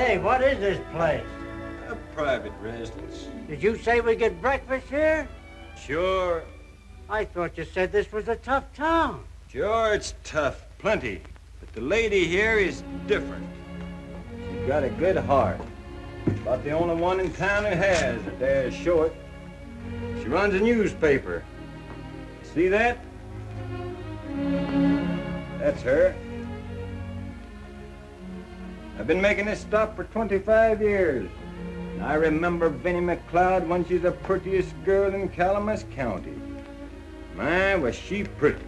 Say, what is this place? A private residence. Did you say we get breakfast here? Sure. I thought you said this was a tough town. Sure, it's tough. Plenty. But the lady here is different. She's got a good heart. About the only one in town who has, that dares show it. She runs a newspaper. See that? That's her. I've been making this stop for 25 years. And I remember Vinnie McLeod when she's the prettiest girl in Calamus County. My, was she pretty.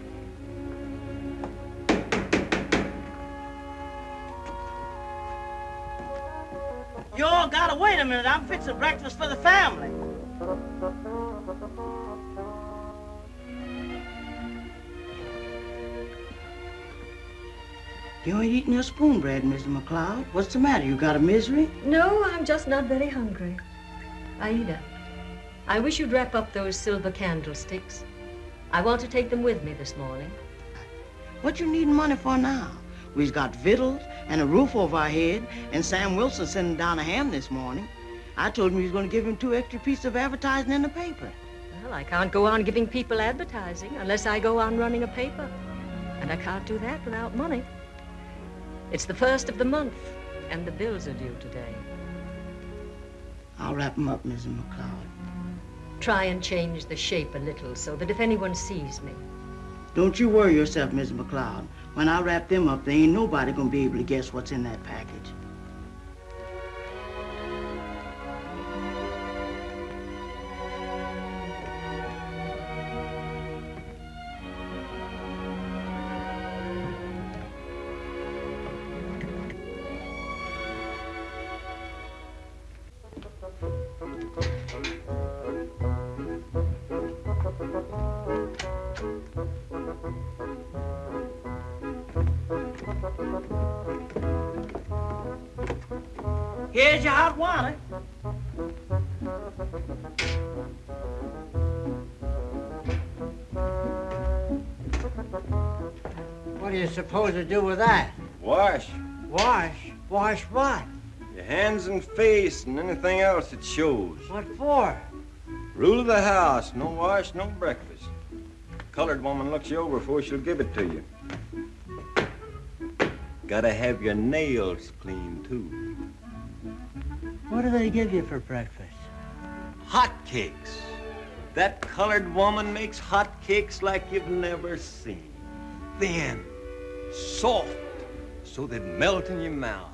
You all gotta wait a minute. I'm fixing breakfast for the family. You ain't eating your spoon bread, Mr. McLeod. What's the matter? You got a misery? No, I'm just not very hungry. Aida, I wish you'd wrap up those silver candlesticks. I want to take them with me this morning. What you needing money for now? We've got victuals and a roof over our head, and Sam Wilson sending down a ham this morning. I told him he was going to give him 2 extra pieces of advertising in the paper. Well, I can't go on giving people advertising unless I go on running a paper. And I can't do that without money. It's the 1st of the month, and the bills are due today. I'll wrap them up, Mrs. McLeod. Try and change the shape a little so that if anyone sees me. Don't you worry yourself, Mrs. McLeod. When I wrap them up, there ain't nobody gonna be able to guess what's in that package. Here's your hot water. What do you suppose to do with that? Wash. Wash? Wash what? Your hands and face and anything else that shows. What for? Rule of the house, no wash, no breakfast. Colored woman looks you over before she'll give it to you. Gotta have your nails clean, too. What do they give you for breakfast? Hot cakes. That colored woman makes hot cakes like you've never seen. Thin, soft, so they'd melt in your mouth.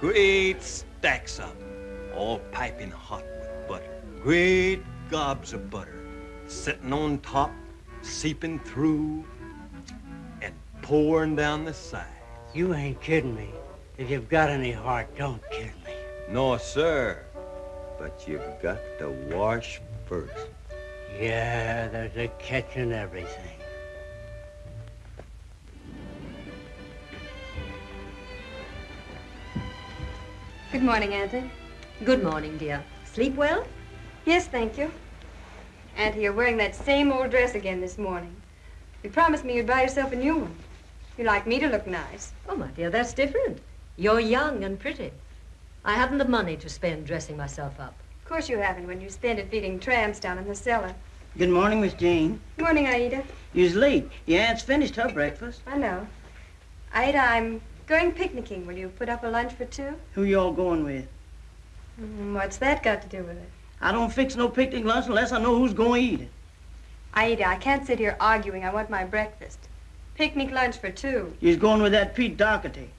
Great stacks of them, all piping hot with butter. Great gobs of butter, sitting on top, seeping through, and pouring down the sides. You ain't kidding me. If you've got any heart, don't kid me. No, sir. But you've got to wash first. Yeah, there's a catch in everything. Good morning, Auntie. Good morning, dear. Sleep well? Yes, thank you. Auntie, you're wearing that same old dress again this morning. You promised me you'd buy yourself a new one. You like me to look nice. Oh, my dear, that's different. You're young and pretty. I haven't the money to spend dressing myself up. Of course you haven't when you spend it feeding tramps down in the cellar. Good morning, Miss Jane. Morning, Aida. You's late. Your aunt's finished her breakfast. I know. Aida, I'm going picnicking. Will you put up a lunch for 2? Who you all going with? What's that got to do with it? I don't fix no picnic lunch unless I know who's going to eat it. Aida, I can't sit here arguing. I want my breakfast. Picnic lunch for 2. You's going with that Pete Doherty.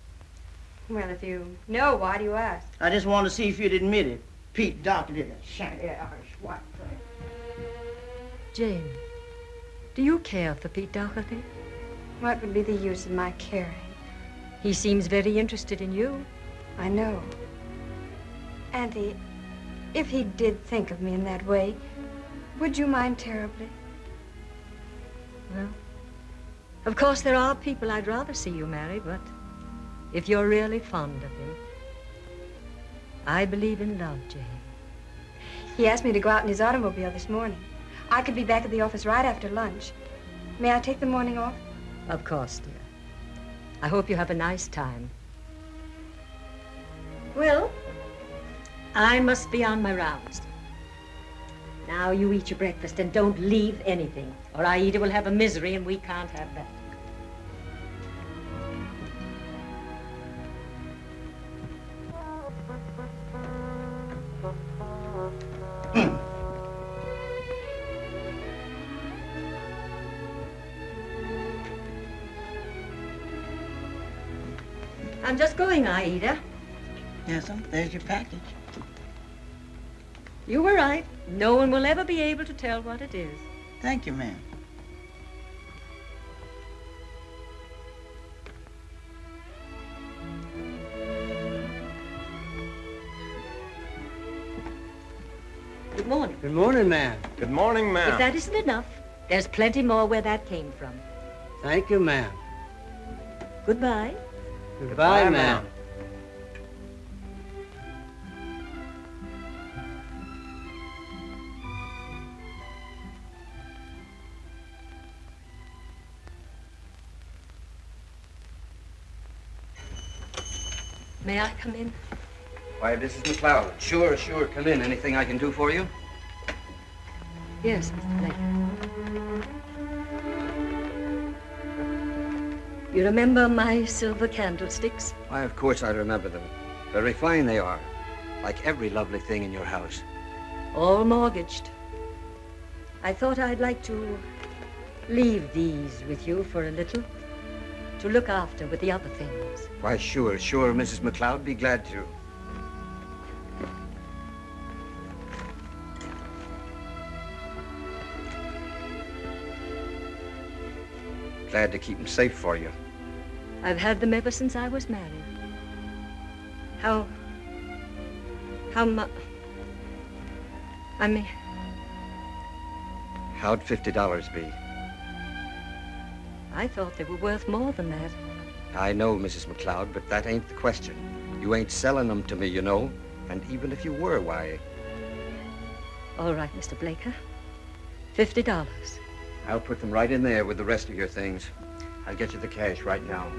Well, if you know, why do you ask? I just want to see if you'd admit it. Pete Doherty, that shiny Irish white thing. Jane, do you care for Pete Doherty? What would be the use of my caring? He seems very interested in you. I know. Auntie, if he did think of me in that way, would you mind terribly? Well, of course there are people I'd rather see you marry, but if you're really fond of him, I believe in love, Jane. He asked me to go out in his automobile this morning. I could be back at the office right after lunch. May I take the morning off? Of course, dear. I hope you have a nice time. Well, I must be on my rounds. Now you eat your breakfast and don't leave anything, or Aida will have a misery and we can't have that. I'm just going, Aida. Yes, there's your package. You were right. No one will ever be able to tell what it is. Thank you, ma'am. Good morning. Good morning, ma'am. Good morning, ma'am. If that isn't enough, there's plenty more where that came from. Thank you, ma'am. Goodbye. Goodbye, ma'am. May I come in? Why, this is McLeod. Sure, come in. Anything I can do for you? Yes, Mr. Blake. You remember my silver candlesticks? Why, of course I remember them. Very fine they are. Like every lovely thing in your house. All mortgaged. I thought I'd like to leave these with you for a little, to look after with the other things. Why, sure, Mrs. McLeod. Be glad to. Glad to keep them safe for you. I've had them ever since I was married. How much? I mean... How'd $50 be? I thought they were worth more than that. I know, Mrs. McLeod, but that ain't the question. You ain't selling them to me, you know. And even if you were, why... All right, Mr. Blaker. $50. I'll put them right in there with the rest of your things. I'll get you the cash right now.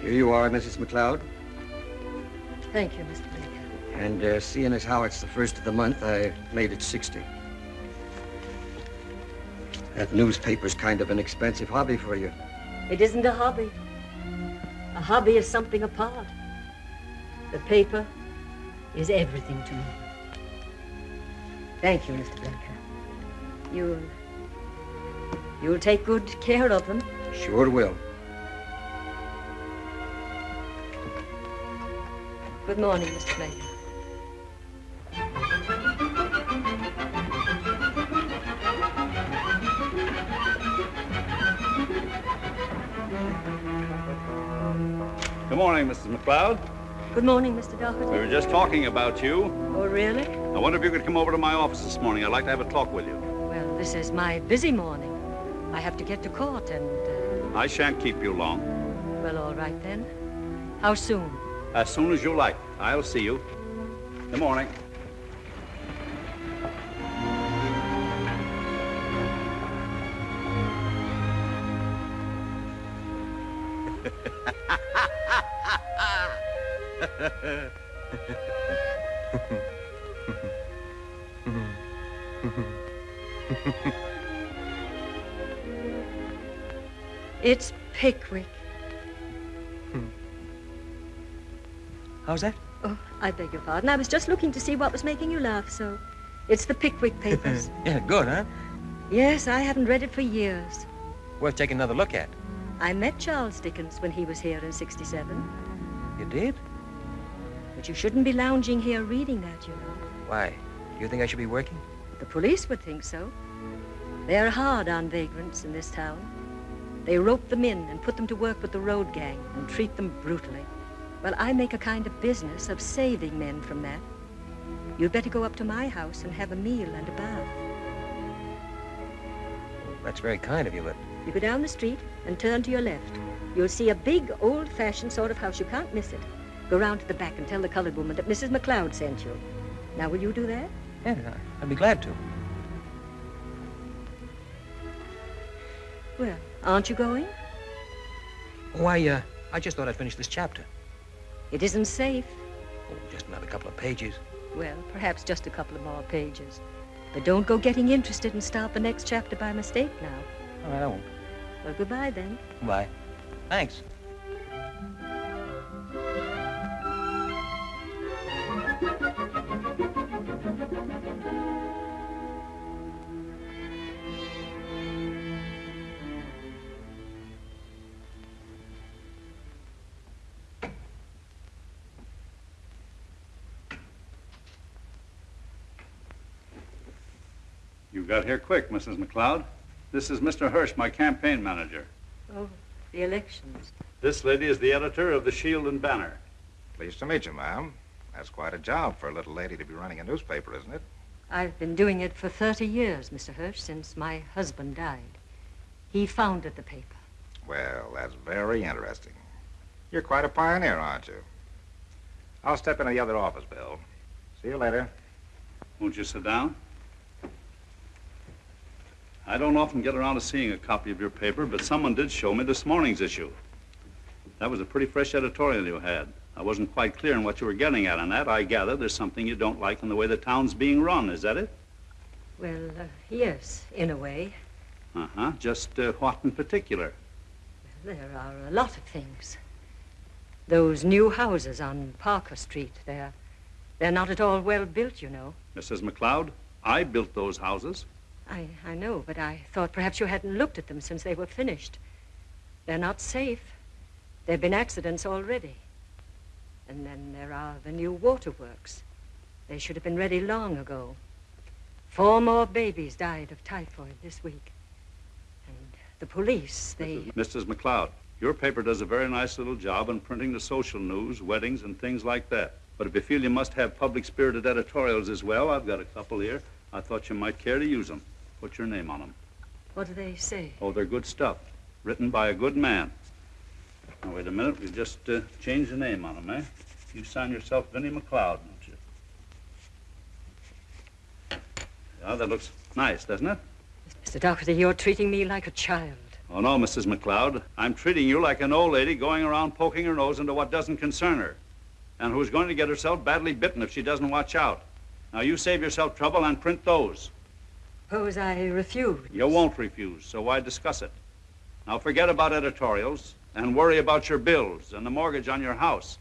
Here you are, Mrs. McLeod. Thank you, Mr. Blaker. And seeing as how it's the first of the month, I made it 60. That newspaper's kind of an expensive hobby for you. It isn't a hobby. A hobby is something apart. The paper is everything to me. Thank you, Mr. Blaker. You'll take good care of them. Sure will. Good morning, Mr. Blaker. Good morning, Mrs. McLeod. Good morning, Mr. Dowager. We were just talking about you. Oh, really? I wonder if you could come over to my office this morning. I'd like to have a talk with you. Well, this is my busy morning. I have to get to court and... I shan't keep you long. Well, all right then. How soon? As soon as you like. I'll see you. Good morning. It's Pickwick. How's that? Oh, I beg your pardon. I was just looking to see what was making you laugh, so... It's the Pickwick papers. Yeah, good, huh? Yes, I haven't read it for years. Worth taking another look at. I met Charles Dickens when he was here in '67. You did? But you shouldn't be lounging here reading that, you know. Why? You think I should be working? The police would think so. They're hard on vagrants in this town. They rope them in and put them to work with the road gang and treat them brutally. Well, I make a kind of business of saving men from that. You'd better go up to my house and have a meal and a bath. That's very kind of you, but... You go down the street and turn to your left. You'll see a big, old-fashioned sort of house. You can't miss it. Go round to the back and tell the colored woman that Mrs. McLeod sent you. Now, will you do that? Yeah, I'd be glad to. Well, aren't you going? Oh, I just thought I'd finish this chapter. It isn't safe. Oh, just another couple of pages. Well, perhaps just a couple of more pages. But don't go getting interested and start the next chapter by mistake now. All right, I won't. Well, goodbye then. Bye. Thanks. You got here quick, Mrs. McLeod. This is Mr. Hirsch, my campaign manager. Oh, the elections. This lady is the editor of the Shield and Banner. Pleased to meet you, ma'am. That's quite a job for a little lady to be running a newspaper, isn't it? I've been doing it for 30 years, Mr. Hirsch, since my husband died. He founded the paper. Well, that's very interesting. You're quite a pioneer, aren't you? I'll step into the other office, Bill. See you later. Won't you sit down? I don't often get around to seeing a copy of your paper, but someone did show me this morning's issue. That was a pretty fresh editorial you had. I wasn't quite clear on what you were getting at on that. I gather there's something you don't like in the way the town's being run. Is that it? Well, yes, in a way. Uh-huh. Just what in particular? Well, there are a lot of things. Those new houses on Parker Street, they're not at all well built, you know. Mrs. McLeod, I built those houses. I know, but I thought perhaps you hadn't looked at them since they were finished. They're not safe. There have been accidents already. And then there are the new waterworks. They should have been ready long ago. 4 more babies died of typhoid this week. And the police, they... Mrs. McLeod, your paper does a very nice little job in printing the social news, weddings, and things like that. But if you feel you must have public-spirited editorials as well, I've got a couple here. I thought you might care to use them. Put your name on them. What do they say? Oh, they're good stuff. Written by a good man. Now, wait a minute. We've just changed the name on them, eh? You sign yourself Vinnie McLeod, don't you? Yeah, that looks nice, doesn't it? Mr. Doherty, you're treating me like a child. Oh, no, Mrs. McLeod. I'm treating you like an old lady going around poking her nose into what doesn't concern her, and who's going to get herself badly bitten if she doesn't watch out. Now, you save yourself trouble and print those. Suppose I refuse. You won't refuse, so why discuss it? Now, forget about editorials and worry about your bills and the mortgage on your house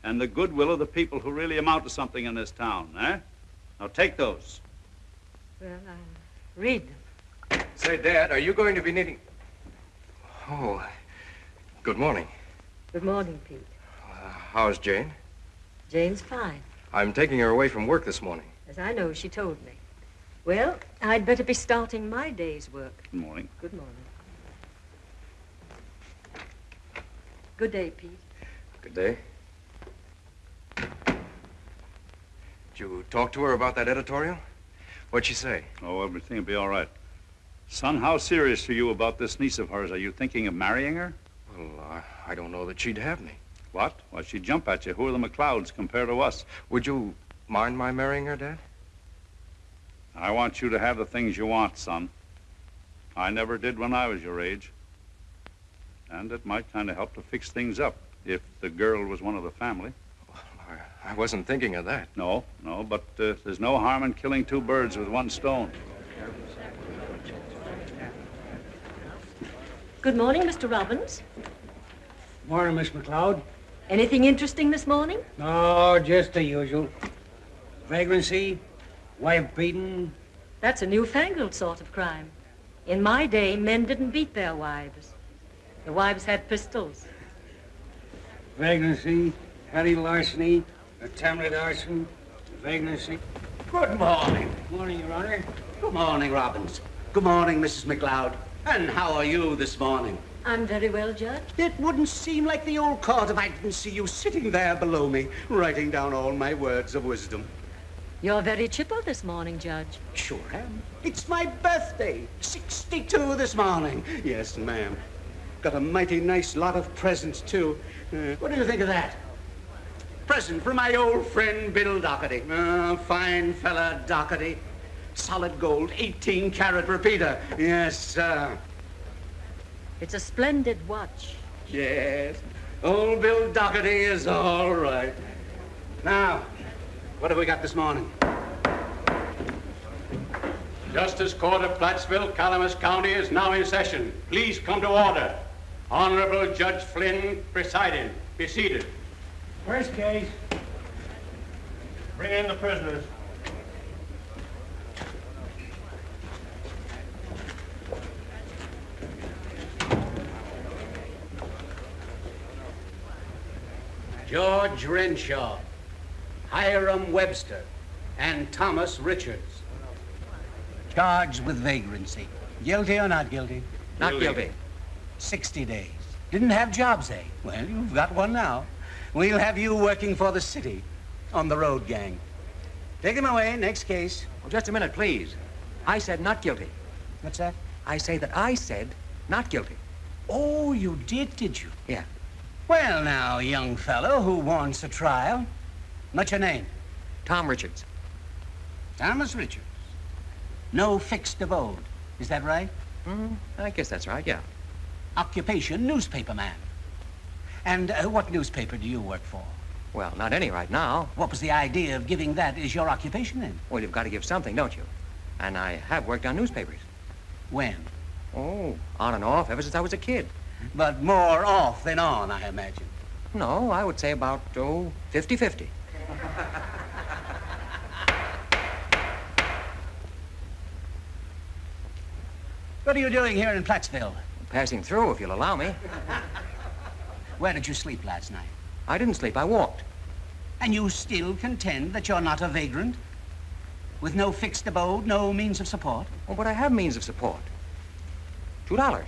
and the goodwill of the people who really amount to something in this town, eh? Now, take those. Well, I'll read them. Say, Dad, are you going to be needing... Oh, good morning. Good morning, Pete. How's Jane? Jane's fine. I'm taking her away from work this morning. As I know, she told me. Well, I'd better be starting my day's work. Good morning. Good morning. Good day, Pete. Good day. Did you talk to her about that editorial? What'd she say? Oh, everything will be all right. Son, how serious are you about this niece of hers? Are you thinking of marrying her? Well, I don't know that she'd have me. What? Why, she'd jump at you. Who are the McLeods compared to us? Would you mind my marrying her, Dad? I want you to have the things you want, son. I never did when I was your age. And it might kind of help to fix things up if the girl was one of the family. I wasn't thinking of that. No, but there's no harm in killing 2 birds with 1 stone. Good morning, Mr. Robbins. Morning, Miss McLeod. Anything interesting this morning? No, just the usual. Vagrancy, wife beaten. That's a newfangled sort of crime. In my day, men didn't beat their wives. The wives had pistols. Vagrancy, petty larceny, attempted arson, vagrancy. Good morning. Morning, Your Honor. Good morning, Robbins. Good morning, Mrs. McLeod. And how are you this morning? I'm very well, Judge. It wouldn't seem like the old court if I didn't see you sitting there below me, writing down all my words of wisdom. You're very chipper this morning, Judge. Sure am. It's my birthday. 62 this morning. Yes, ma'am. Got a mighty nice lot of presents, too. What do you think of that? Present for my old friend, Bill Doherty. Fine fella, Doherty. Solid gold, 18-carat repeater. Yes, sir. It's a splendid watch. Yes. Old Bill Doherty is all right. Now, what have we got this morning? Justice Court of Plattsville, Calamus County is now in session. Please come to order. Honorable Judge Flynn presiding. Be seated. First case. Bring in the prisoners. George Renshaw, Hiram Webster, and Thomas Richards. Charged with vagrancy. Guilty or not guilty? Not guilty. 60 days. Didn't have jobs, eh? Well, you've got one now. We'll have you working for the city on the road gang. Take him away. Next case. Oh, just a minute, please. I said not guilty. What's that? I say that I said not guilty. Oh, you did you? Yeah. Well, now, young fellow who wants a trial. What's your name? Tom Richards. Thomas Richards. No fixed abode. Is that right? I guess that's right, yeah. Occupation, newspaperman. And what newspaper do you work for? Well, not any right now. What was the idea of giving that as your occupation then? Well, you've got to give something, don't you? And I have worked on newspapers. When? Oh, on and off ever since I was a kid. But more off than on, I imagine. No, I would say about, 50-50. What are you doing here in Plattsville? Passing through, if you'll allow me. Where did you sleep last night? I didn't sleep, I walked. And you still contend that you're not a vagrant? With no fixed abode, no means of support? Oh, but I have means of support. $2.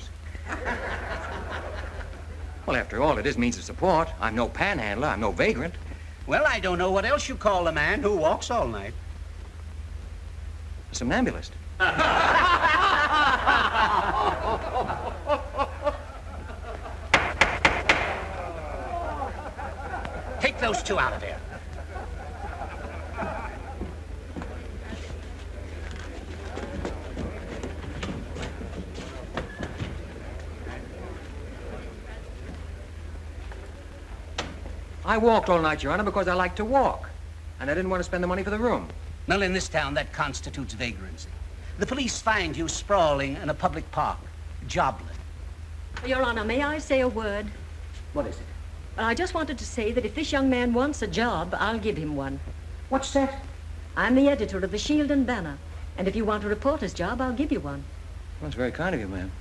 Well, after all, it is means of support. I'm no panhandler, I'm no vagrant. Well, I don't know what else you call a man who walks all night. A somnambulist. Take those two out of here. I walked all night, Your Honor, because I like to walk. And I didn't want to spend the money for the room. Well, in this town, that constitutes vagrancy. The police find you sprawling in a public park, jobless. Your Honor, may I say a word? What is it? Well, I just wanted to say that if this young man wants a job, I'll give him one. What's that? I'm the editor of the Shield and Banner. And if you want a reporter's job, I'll give you one. That's very kind of you, ma'am.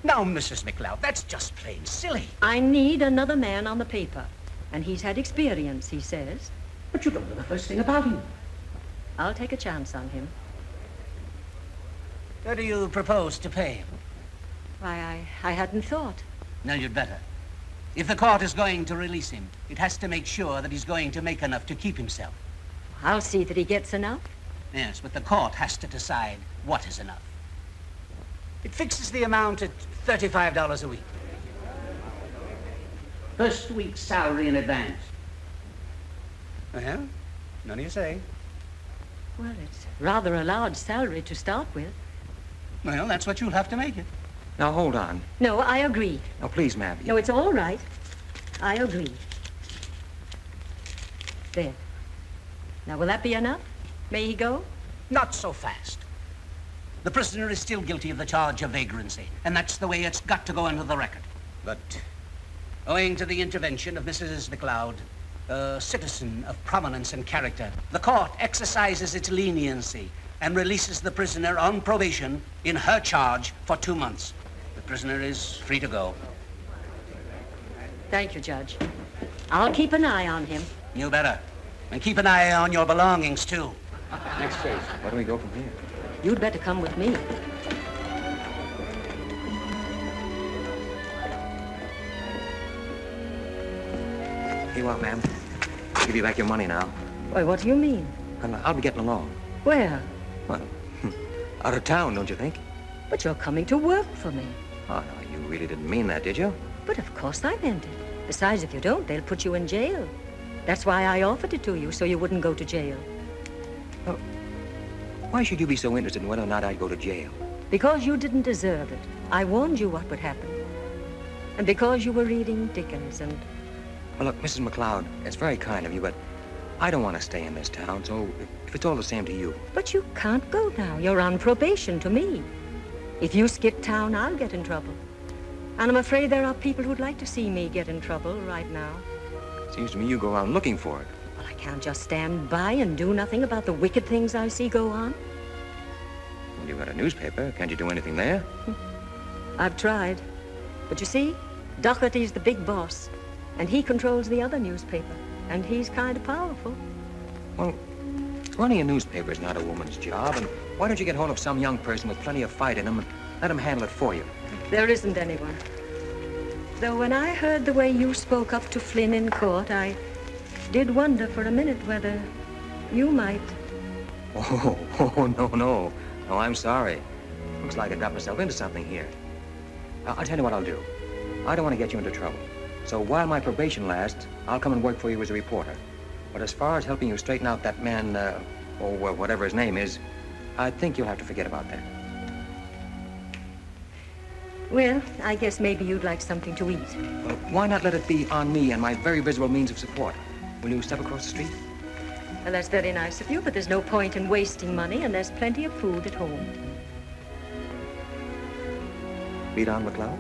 Now, Mrs. McLeod, that's just plain silly. I need another man on the paper. And he's had experience, he says. But you don't know the first thing about him. I'll take a chance on him. What do you propose to pay him? Why, I hadn't thought. No, you'd better. If the court is going to release him, it has to make sure that he's going to make enough to keep himself. I'll see that he gets enough. Yes, but the court has to decide what is enough. It fixes the amount at $35 a week. First week's salary in advance. Well, none of you say. Well, it's rather a large salary to start with. Well, that's what you'll have to make it. Now, hold on. No, I agree. Now, please, ma'am. No, it's all right. I agree. There. Now, will that be enough? May he go? Not so fast. The prisoner is still guilty of the charge of vagrancy, and that's the way it's got to go into the record. But owing to the intervention of Mrs. McLeod, a citizen of prominence and character, the court exercises its leniency and releases the prisoner on probation in her charge for 2 months. The prisoner is free to go. Thank you, Judge. I'll keep an eye on him. You better. And keep an eye on your belongings, too. Next case. Where do we go from here? You'd better come with me. Here you are, ma'am. I'll give you back your money now. Why, what do you mean? Well, I'll be getting along. Where? Well, out of town, don't you think? But you're coming to work for me. Oh, no, you really didn't mean that, did you? But of course I meant it. Besides, if you don't, they'll put you in jail. That's why I offered it to you, so you wouldn't go to jail. Oh, why should you be so interested in whether or not I'd go to jail? Because you didn't deserve it. I warned you what would happen. And because you were reading Dickens and... Well, look, Mrs. McLeod, it's very kind of you, but I don't want to stay in this town, so if it's all the same to you... But you can't go now. You're on probation to me. If you skip town, I'll get in trouble. And I'm afraid there are people who'd like to see me get in trouble right now. Seems to me you go around looking for it. Well, I can't just stand by and do nothing about the wicked things I see go on. Well, you've got a newspaper. Can't you do anything there? I've tried. But you see, Doherty's the big boss, and he controls the other newspaper, and he's kind of powerful. Well, running a newspaper is not a woman's job, and why don't you get hold of some young person with plenty of fight in him and let him handle it for you? There isn't anyone. Though when I heard the way you spoke up to Flynn in court, I did wonder for a minute whether you might. Oh, no. No, I'm sorry. Looks like I got myself into something here. I'll tell you what I'll do. I don't want to get you into trouble. So while my probation lasts, I'll come and work for you as a reporter. But as far as helping you straighten out that man, or whatever his name is, I think you'll have to forget about that. Well, I guess maybe you'd like something to eat. Why not let it be on me and my very visible means of support? Will you step across the street? Well, that's very nice of you, but there's no point in wasting money, and there's plenty of food at home. Beat on, McLeod?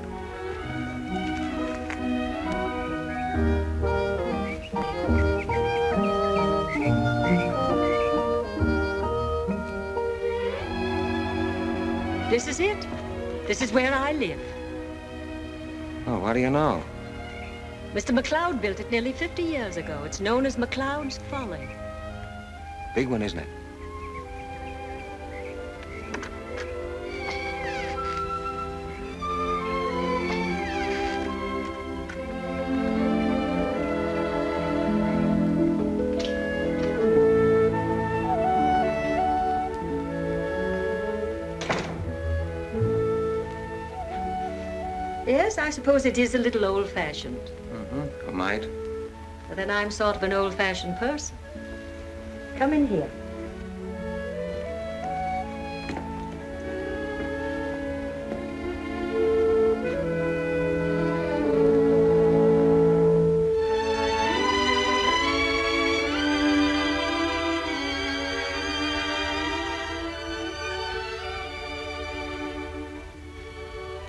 This is it. This is where I live. Oh, what do you know? Mr. McLeod built it nearly 50 years ago. It's known as McLeod's Folly. Big one, isn't it? Yes, I suppose it is a little old-fashioned. Mm-hmm. It might. But then I'm sort of an old-fashioned person. Come in here.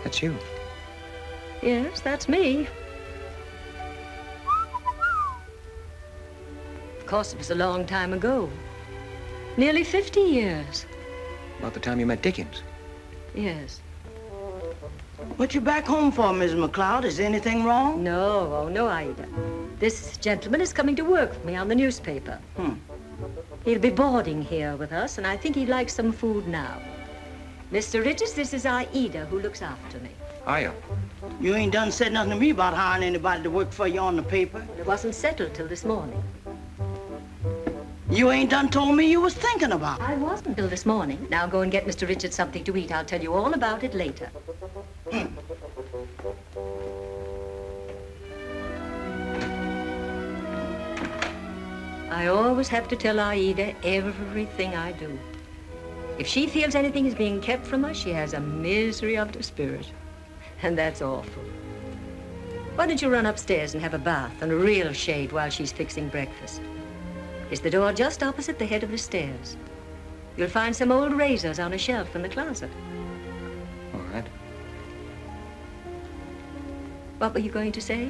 That's you. Yes, that's me. Of course, it was a long time ago. Nearly 50 years. About the time you met Dickens. Yes. What you back home for, Miss McLeod? Is anything wrong? No, oh, no, Ida. This gentleman is coming to work for me on the newspaper. He'll be boarding here with us, and I think he'd like some food now. Mr. Richards, this is Ida, who looks after me. Hiya. You ain't done said nothing to me about hiring anybody to work for you on the paper. It wasn't settled till this morning. You ain't done told me you was thinking about it. I wasn't till this morning. Now go and get Mr. Richards something to eat. I'll tell you all about it later. I always have to tell Aida everything I do. If she feels anything is being kept from her, she has a misery of the spirit. And that's awful. Why don't you run upstairs and have a bath and a real shade while she's fixing breakfast? It's the door just opposite the head of the stairs. You'll find some old razors on a shelf in the closet. All right. What were you going to say?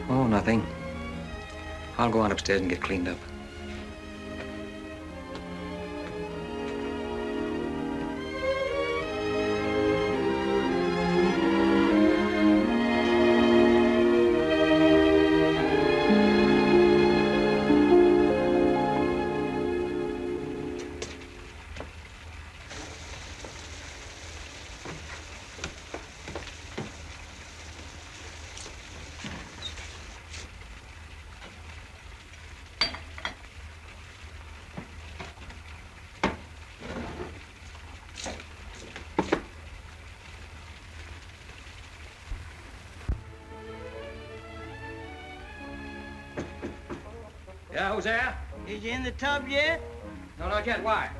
Oh, nothing. I'll go on upstairs and get cleaned up. Yeah, who's there? Is you in the tub yet? No, not yet. Why?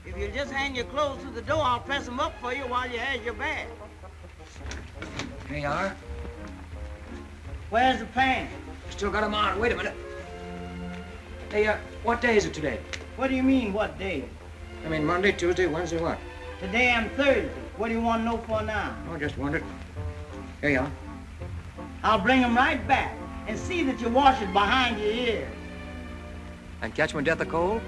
If you'll just hang your clothes through the door, I'll press them up for you while you has your bath. Here you are. Where's the pan? Still got 'em on. Wait a minute. Hey, what day is it today? What do you mean, what day? I mean, Monday, Tuesday, Wednesday, what? Today I'm Thursday. What do you want to know for now? Oh, just wondered. Here you are. I'll bring them right back and see that you wash it behind your ears. And catch my death of cold?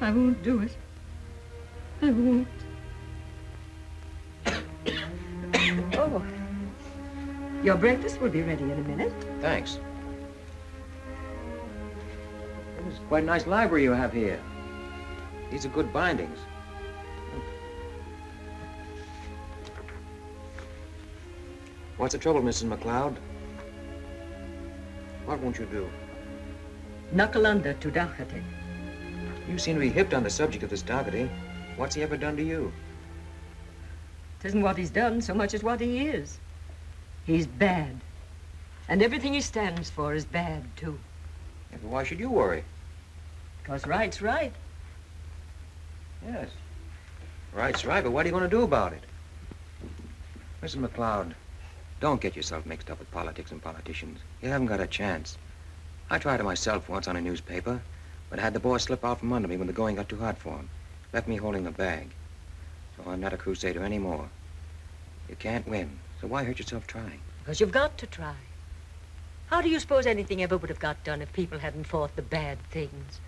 I won't do it. I won't. Oh, your breakfast will be ready in a minute. Thanks. This is quite a nice library you have here. These are good bindings. What's the trouble, Mrs. McLeod? What won't you do? Knuckle under to Doherty. You seem to be hipped on the subject of this Doherty. What's he ever done to you? It isn't what he's done so much as what he is. He's bad. And everything he stands for is bad, too. Yeah, but why should you worry? Because right's right. Yes. Right's right, but what are you going to do about it? Mrs. McLeod, don't get yourself mixed up with politics and politicians. You haven't got a chance. I tried it myself once on a newspaper, but I had the boss slip out from under me when the going got too hot for him. Left me holding the bag. So I'm not a crusader anymore. You can't win, so why hurt yourself trying? Because you've got to try. How do you suppose anything ever would have got done if people hadn't fought the bad things?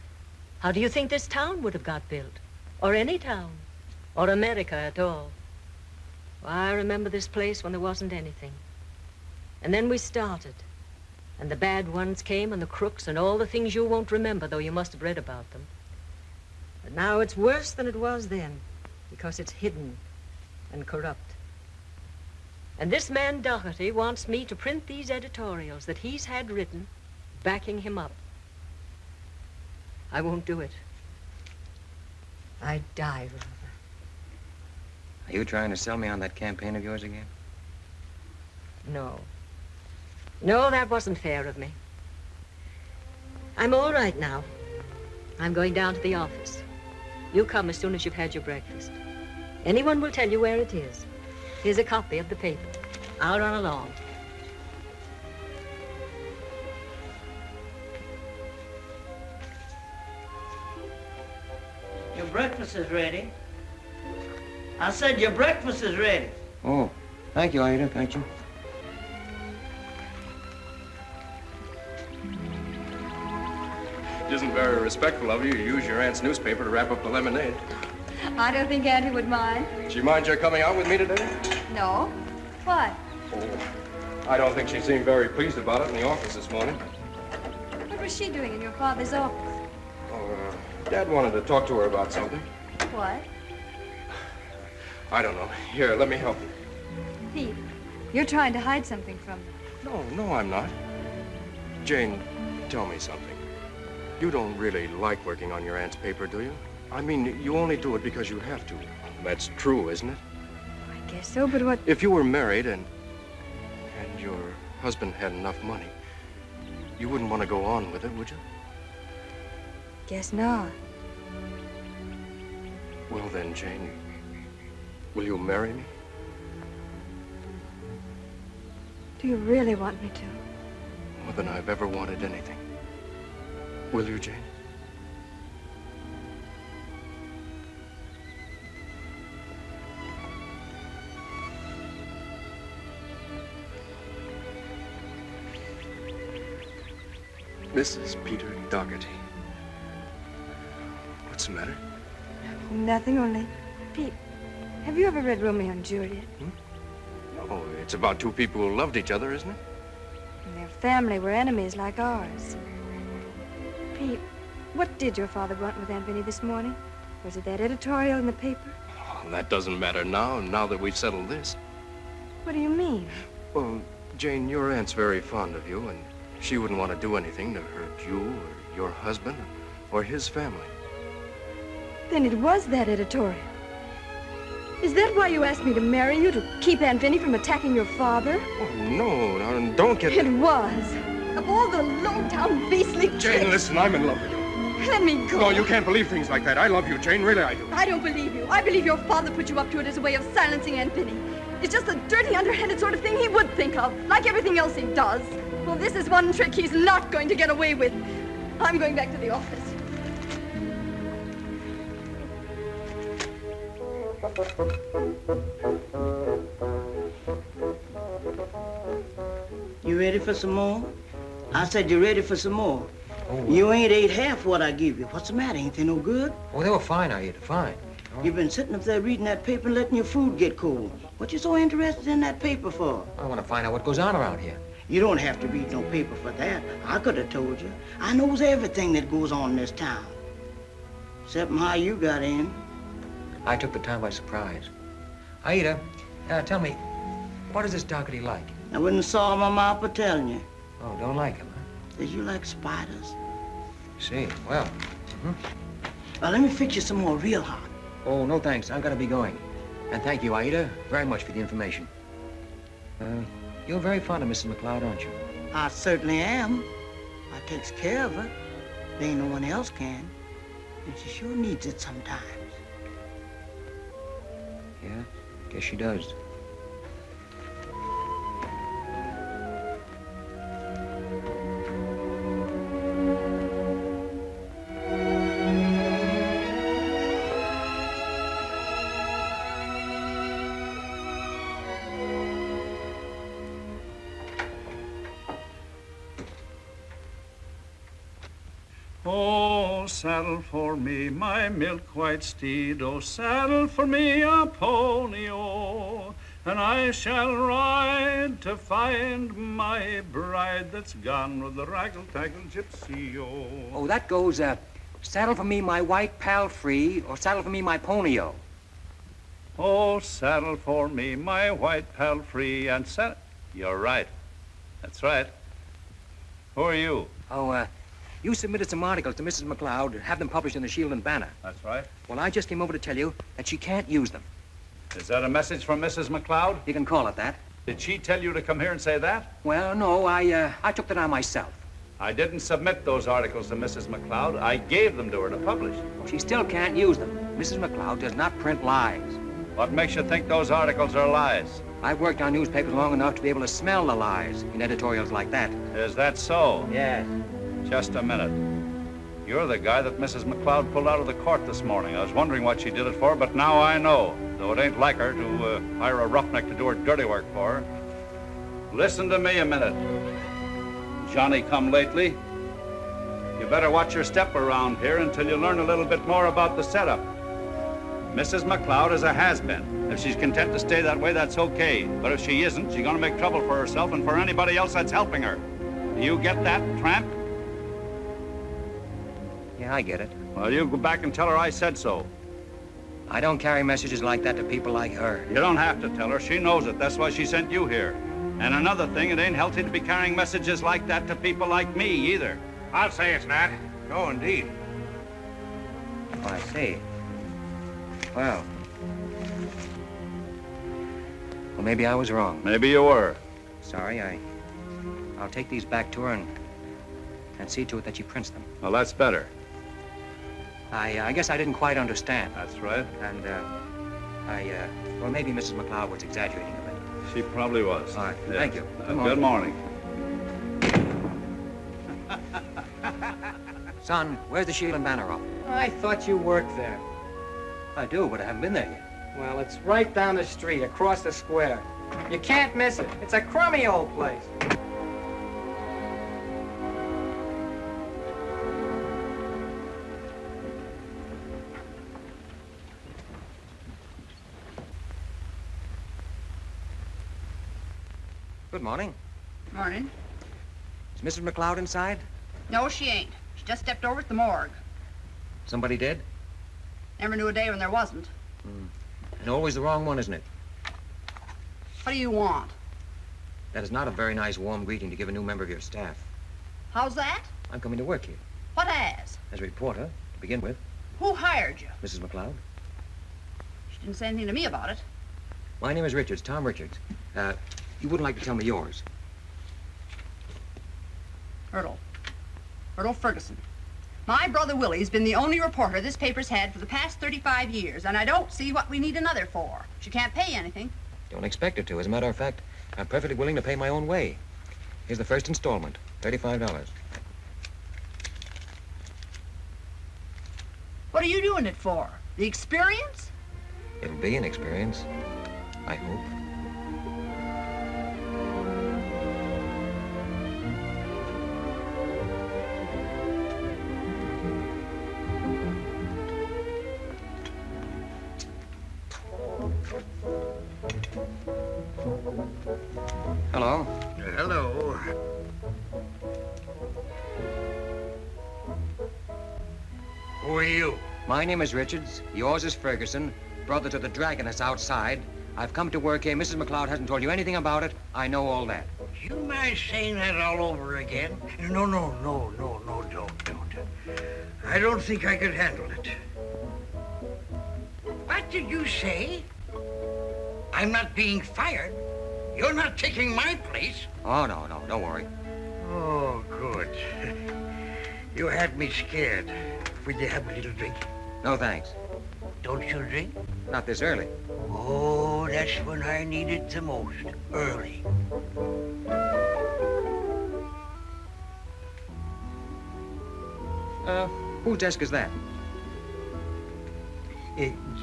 How do you think this town would have got built? Or any town? Or America at all? Well, I remember this place when there wasn't anything. And then we started. And the bad ones came, and the crooks, and all the things you won't remember, though you must have read about them. But now it's worse than it was then, because it's hidden and corrupt. And this man Doherty wants me to print these editorials that he's had written, backing him up. I won't do it. I'd die rather. Are you trying to sell me on that campaign of yours again? No. No, that wasn't fair of me. I'm all right now. I'm going down to the office. You come as soon as you've had your breakfast. Anyone will tell you where it is. Here's a copy of the paper. I'll run along. Your breakfast is ready. I said your breakfast is ready. Oh, thank you, Ida. Thank you. It isn't very respectful of you to use your aunt's newspaper to wrap up the lemonade. I don't think Auntie would mind. She mind your coming out with me today? No. What? Oh, I don't think she seemed very pleased about it in the office this morning. What was she doing in your father's office? Oh, Dad wanted to talk to her about something. What? I don't know. Here, let me help you. Pete, you're trying to hide something from me. No, I'm not. Jane, tell me something. You don't really like working on your aunt's paper, do you? I mean, you only do it because you have to. That's true, isn't it? I guess so, but what... If you were married and your husband had enough money, you wouldn't want to go on with it, would you? Guess not. Well then, Jane, will you marry me? Do you really want me to? More than I've ever wanted anything. Will you, Jane? Mrs. Peter Dougherty. What's the matter? Nothing, only... Pete, have you ever read Romeo and Juliet? No, Oh, it's about two people who loved each other, isn't it? And their family were enemies like ours. Pete, what did your father want with Aunt Vinnie this morning? Was it that editorial in the paper? Oh, that doesn't matter now that we've settled this. What do you mean? Well, Jane, your aunt's very fond of you, and she wouldn't want to do anything to hurt you or your husband or his family. Then it was that editorial. Is that why you asked me to marry you, to keep Aunt Vinnie from attacking your father? Oh, no, now, don't get... It was. Of all the low-down, beastly Jane, tricks. listen, I'm in love with you. Let me go. No, you can't believe things like that. I love you, Jane, really I do. I don't believe you. I believe your father put you up to it as a way of silencing Aunt Vinnie. It's just a dirty, underhanded sort of thing he would think of, like everything else he does. Well, this is one trick he's not going to get away with. I'm going back to the office. You ready for some more? I said you ready for some more. Oh. You ain't ate half what I give you. What's the matter? Ain't they no good? Oh, they were fine, I ate. Fine. Oh. You've been sitting up there reading that paper and letting your food get cold. What you so interested in that paper for? I want to find out what goes on around here. You don't have to read no paper for that. I could have told you. I knows everything that goes on in this town. Except how you got in. I took the town by surprise. Aida, tell me, what is this Dougherty like? I wouldn't saw my mouth for telling you. Oh, don't like him, huh? Did you like spiders? See, well. Well, let me fix you some more real hot. Oh, no thanks. I've got to be going. And thank you, Aida, very much for the information. You're very fond of Mrs. McLeod, aren't you? I certainly am. I takes care of her. There ain't no one else can. And she sure needs it sometimes. Yeah, guess she does. Oh, saddle for me my milk-white steed, oh, saddle for me a pony, oh, and I shall ride to find my bride that's gone with the raggle-taggle gypsy, oh. Oh, that goes, saddle for me my white pal free, or saddle for me my ponyo. Oh, saddle for me my white pal free, and saddle... You're right. That's right. Who are you? Oh, you submitted some articles to Mrs. McLeod, have them published in the Shield and Banner. That's right. Well, I just came over to tell you that she can't use them. Is that a message from Mrs. McLeod? You can call it that. Did she tell you to come here and say that? Well, no, I took that on myself. I didn't submit those articles to Mrs. McLeod. I gave them to her to publish. Well, she still can't use them. Mrs. McLeod does not print lies. What makes you think those articles are lies? I've worked on newspapers long enough to be able to smell the lies in editorials like that. Is that so? Yes. Just a minute. You're the guy that Mrs. McLeod pulled out of the court this morning. I was wondering what she did it for, but now I know. Though it ain't like her to hire a roughneck to do her dirty work for her. Listen to me a minute. Johnny come lately. You better watch your step around here until you learn a little bit more about the setup. Mrs. McLeod is a has-been. If she's content to stay that way, that's okay. But if she isn't, she's gonna make trouble for herself and for anybody else that's helping her. Do you get that, tramp? Yeah, I get it. Well, you go back and tell her I said so. I don't carry messages like that to people like her. You don't have to tell her. She knows it. That's why she sent you here. And another thing, it ain't healthy to be carrying messages like that to people like me, either. I'll say it's not. No, indeed. Oh, I see. Well, maybe I was wrong. Maybe you were. Sorry, I'll take these back to her and see to it that she prints them. Well, that's better. I guess I didn't quite understand. That's right. And, well, maybe Mrs. McLeod was exaggerating a bit. She probably was. All right, yes. Thank you. Good morning. Son, where's the Shield and Banner office? I thought you worked there. I do, but I haven't been there yet. Well, it's right down the street, across the square. You can't miss it. It's a crummy old place. Good morning. Morning. Is Mrs. McLeod inside? No, she ain't. She just stepped over at the morgue. Somebody dead? Never knew a day when there wasn't. And always the wrong one, isn't it? What do you want? That is not a very nice, warm greeting to give a new member of your staff. How's that? I'm coming to work here. What as? As a reporter, to begin with. Who hired you? Mrs. McLeod. She didn't say anything to me about it. My name is Richards, Tom Richards. You wouldn't like to tell me yours? Erdl Ferguson. My brother Willie's been the only reporter this paper's had for the past 35 years, and I don't see what we need another for. She can't pay anything. Don't expect her to. As a matter of fact, I'm perfectly willing to pay my own way. Here's the first installment, $35. What are you doing it for? The experience? It'll be an experience, I hope. Hello. Hello. Who are you? My name is Richards. Yours is Ferguson, brother to the dragoness outside. I've come to work here. Mrs. McLeod hasn't told you anything about it. I know all that. You mind saying that all over again? No, don't. I don't think I could handle it. What did you say? I'm not being fired. You're not taking my place. Oh, no, don't worry. Oh, good. You had me scared. Will you have a little drink? No, thanks. Don't you drink? Not this early. Oh, that's when I need it the most. Early. Whose desk is that?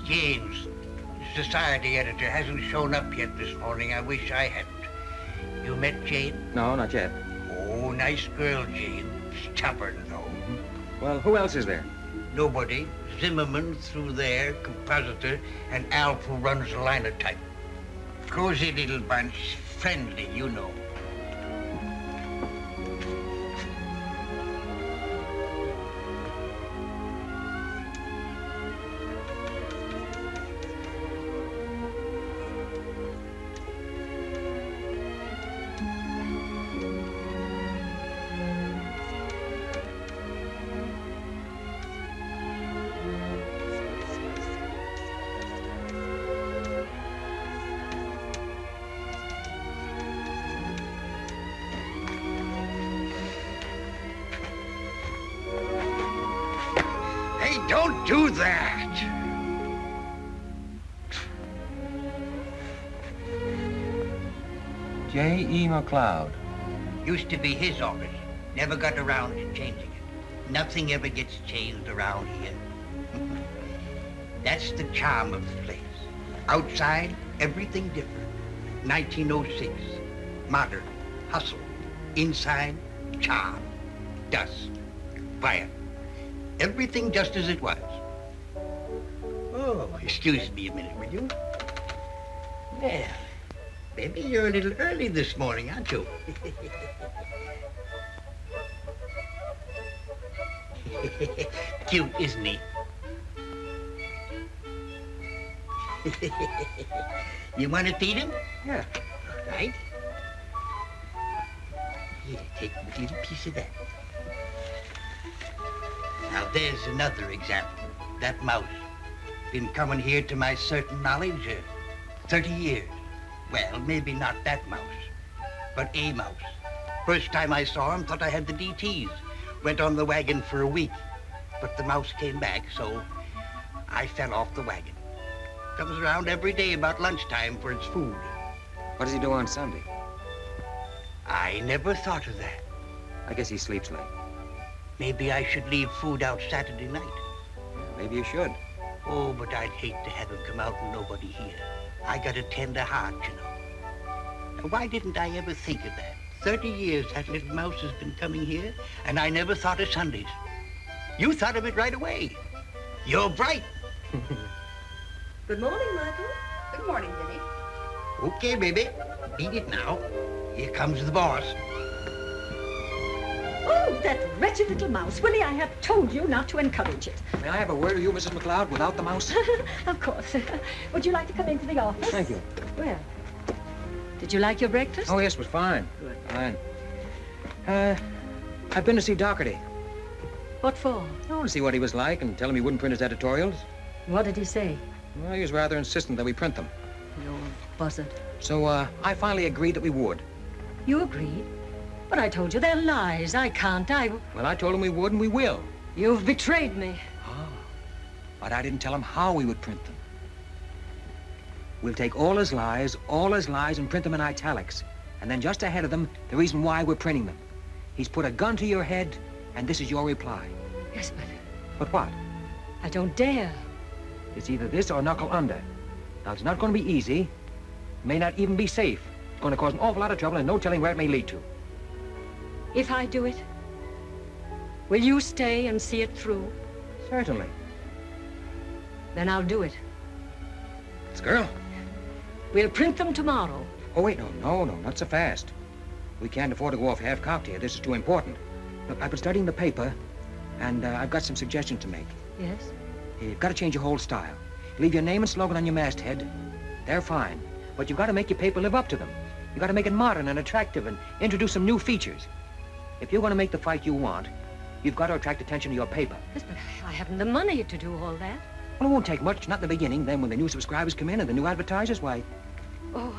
James, society editor, hasn't shown up yet this morning. I wish I hadn't. You met Jane? No, not yet. Oh, nice girl, Jane. Stubborn, though. Well, who else is there? Nobody. Zimmerman through there, compositor, and Alf who runs the linotype. Cozy little bunch. Friendly, you know. Don't do that! J.E. McLeod. Used to be his office. Never got around to changing it. Nothing ever gets changed around here. That's the charm of the place. Outside, everything different. 1906. Modern. Hustle. Inside, charm. Dust. Quiet. Everything just as it was. Oh, excuse me a minute, will you? Well, maybe you're a little early this morning, aren't you? Cute, isn't he? You want to feed him? Yeah. All right. Here, take a little piece of that. Now, there's another example. That mouse. Been coming here to my certain knowledge 30 years. Well, maybe not that mouse, but a mouse. First time I saw him, thought I had the DTs. Went on the wagon for a week, but the mouse came back, so I fell off the wagon. Comes around every day about lunchtime for its food. What does he do on Sunday? I never thought of that. I guess he sleeps late. Maybe I should leave food out Saturday night. Maybe you should. Oh, but I'd hate to have him come out and nobody here. I got a tender heart, you know. Now, why didn't I ever think of that? 30 years that little mouse has been coming here, and I never thought of Sundays. You thought of it right away. You're bright. Good morning, Michael. Good morning, Vinnie. Okay, baby. Beat it now. Here comes the boss. Oh, that wretched little mouse. Willie, I have told you not to encourage it. May I have a word with you, Mrs. McLeod, without the mouse? Of course. Would you like to come into the office? Thank you. Well, did you like your breakfast? Oh, yes, it was fine. Good. Fine. I've been to see Doherty. What for? Oh, to see what he was like and tell him he wouldn't print his editorials. What did he say? Well, he was rather insistent that we print them. The old buzzard. So, I finally agreed that we would. You agreed? But I told you they're lies. I can't. Well, I told him we would and we will. You've betrayed me. Oh. But I didn't tell him how we would print them. We'll take all his lies, and print them in italics. And then just ahead of them, the reason why we're printing them. He's put a gun to your head, and this is your reply. Yes, but... But what? I don't dare. It's either this or knuckle under. Now, it's not going to be easy. It may not even be safe. It's going to cause an awful lot of trouble and no telling where it may lead to. If I do it, will you stay and see it through? Certainly. Then I'll do it. This girl? We'll print them tomorrow. Oh, wait, no, not so fast. We can't afford to go off half-cocked here. This is too important. Look, I've been studying the paper, and I've got some suggestions to make. Yes? You've got to change your whole style. Leave your name and slogan on your masthead. They're fine. But you've got to make your paper live up to them. You've got to make it modern and attractive and introduce some new features. If you're going to make the fight you want, you've got to attract attention to your paper. Yes, but I haven't the money to do all that. Well, it won't take much, not in the beginning. Then when the new subscribers come in and the new advertisers, why... Oh,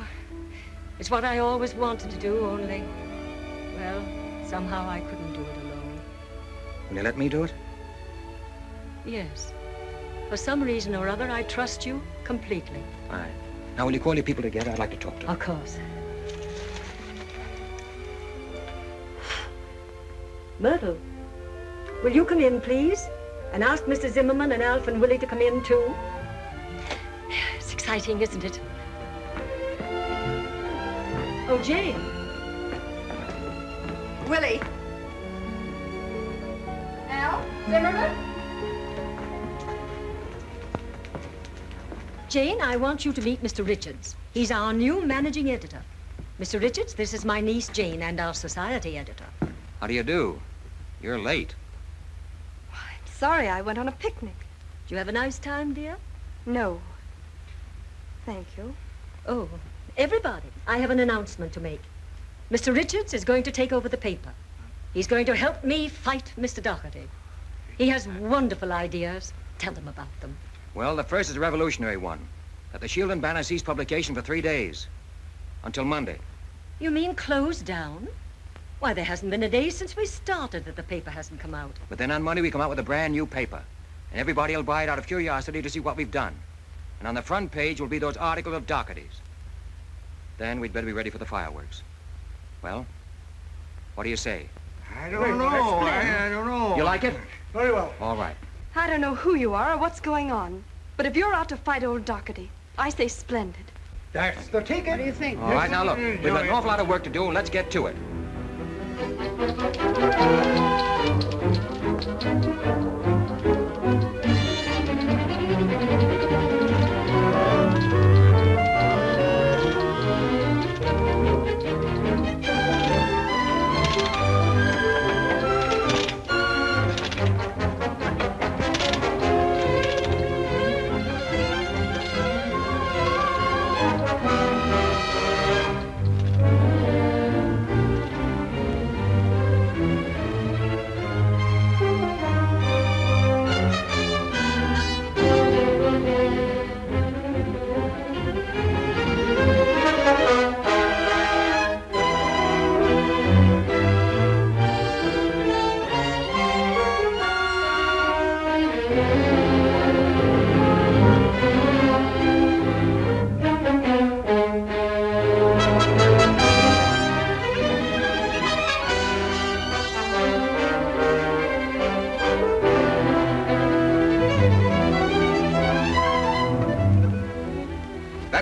it's what I always wanted to do, only... Well, somehow I couldn't do it alone. Will you let me do it? Yes. For some reason or other, I trust you completely. Fine. Now, will you call your people together? I'd like to talk to them. Of course. Myrtle, will you come in, please? And ask Mr. Zimmerman and Alf and Willie to come in, too. It's exciting, isn't it? Oh, Jane. Willie. Al? Zimmerman? Jane, I want you to meet Mr. Richards. He's our new managing editor. Mr. Richards, this is my niece, Jane, and our society editor. How do you do? You're late. I'm sorry, I went on a picnic. Did you have a nice time, dear? No. Thank you. Oh, everybody, I have an announcement to make. Mr. Richards is going to take over the paper. He's going to help me fight Mr. Doherty. He has wonderful ideas. Tell them about them. Well, the first is a revolutionary one. That the Shield and Banner cease publication for 3 days. Until Monday. You mean closed down? Why, there hasn't been a day since we started that the paper hasn't come out. But then on Monday we come out with a brand new paper. And everybody will buy it out of curiosity to see what we've done. And on the front page will be those articles of Doherty's. Then we'd better be ready for the fireworks. Well, what do you say? I don't know. I don't know. You like it? Very well. All right. I don't know who you are or what's going on. But if you're out to fight old Doherty, I say splendid. That's the ticket. What do you think? All right, now look, we've got an awful lot of work to do. Let's get to it.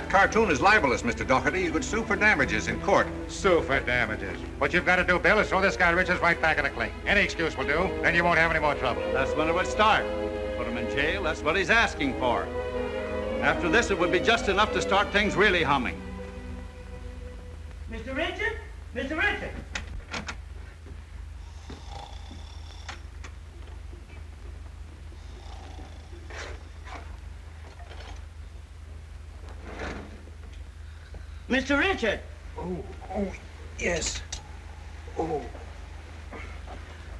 Cartoon is libelous, Mr. Doherty. You could sue for damages in court. Sue for damages. What you've got to do, Bill, is throw this guy Richards right back in the clink. Any excuse will do. Then you won't have any more trouble. That's when it would start. Put him in jail. That's what he's asking for. After this, it would be just enough to start things really humming. Mr. Richard? Mr. Richard! Mr. Richard! Oh, yes. Oh.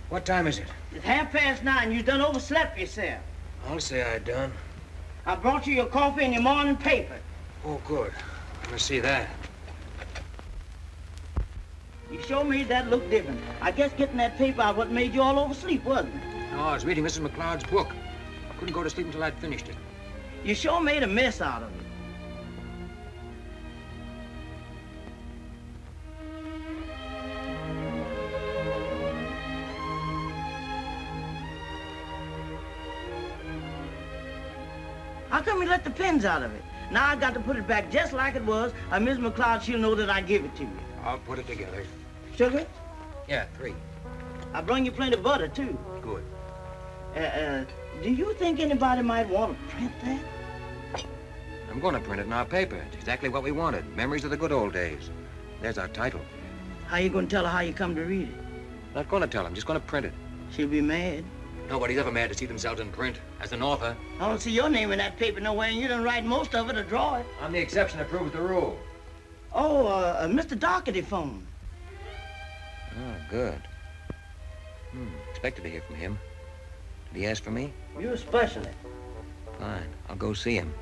What time is it? It's 9:30. You done overslept yourself. I'll say I done. I brought you your coffee and your morning paper. Oh, good. Let me see that. You sure made that look different. I guess getting that paper out what made you all oversleep, wasn't it? No, I was reading Mrs. McLeod's book. I couldn't go to sleep until I'd finished it. You sure made a mess out of it. How come you let the pins out of it? Now I got to put it back just like it was, or Miss McLeod, she'll know that I give it to you. I'll put it together. Sugar? Yeah, 3. I brought you plenty of butter, too. Good. Do you think anybody might want to print that? I'm going to print it in our paper. It's exactly what we wanted. Memories of the good old days. There's our title. How you going to tell her how you come to read it? Not going to tell him, just going to print it. She'll be mad. Nobody's ever mad to see themselves in print. As an author. I don't see your name in that paper nowhere, and you done write most of it or draw it. I'm the exception that proves the rule. Oh, Mr. Doherty phoned. Oh, good. Expected to hear from him. Did he ask for me? You especially. Fine. I'll go see him.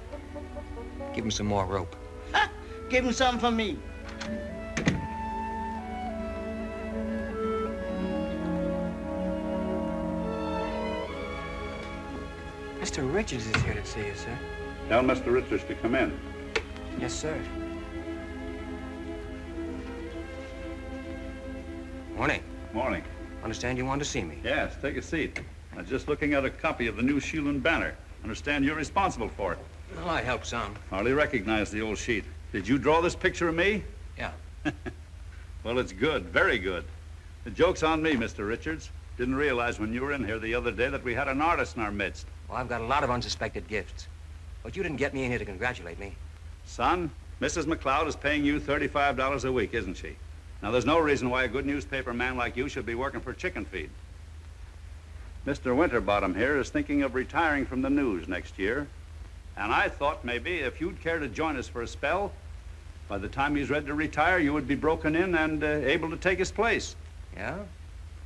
Give him some more rope. Ha! Give him some for me. Mr. Richards is here to see you, sir. Tell Mr. Richards to come in. Yes, sir. Morning. Morning. Understand you wanted to see me. Yes, take a seat. I'm just looking at a copy of the new Shield and Banner. Understand you're responsible for it. Well, I helped some. Hardly recognize the old sheet. Did you draw this picture of me? Yeah. Well, it's good, very good. The joke's on me, Mr. Richards. Didn't realize when you were in here the other day that we had an artist in our midst. Well, I've got a lot of unsuspected gifts. But you didn't get me in here to congratulate me. Son, Mrs. McLeod is paying you $35 a week, isn't she? Now, there's no reason why a good newspaper man like you should be working for chicken feed. Mr. Winterbottom here is thinking of retiring from the news next year. And I thought maybe if you'd care to join us for a spell, by the time he's ready to retire, you would be broken in and able to take his place. Yeah?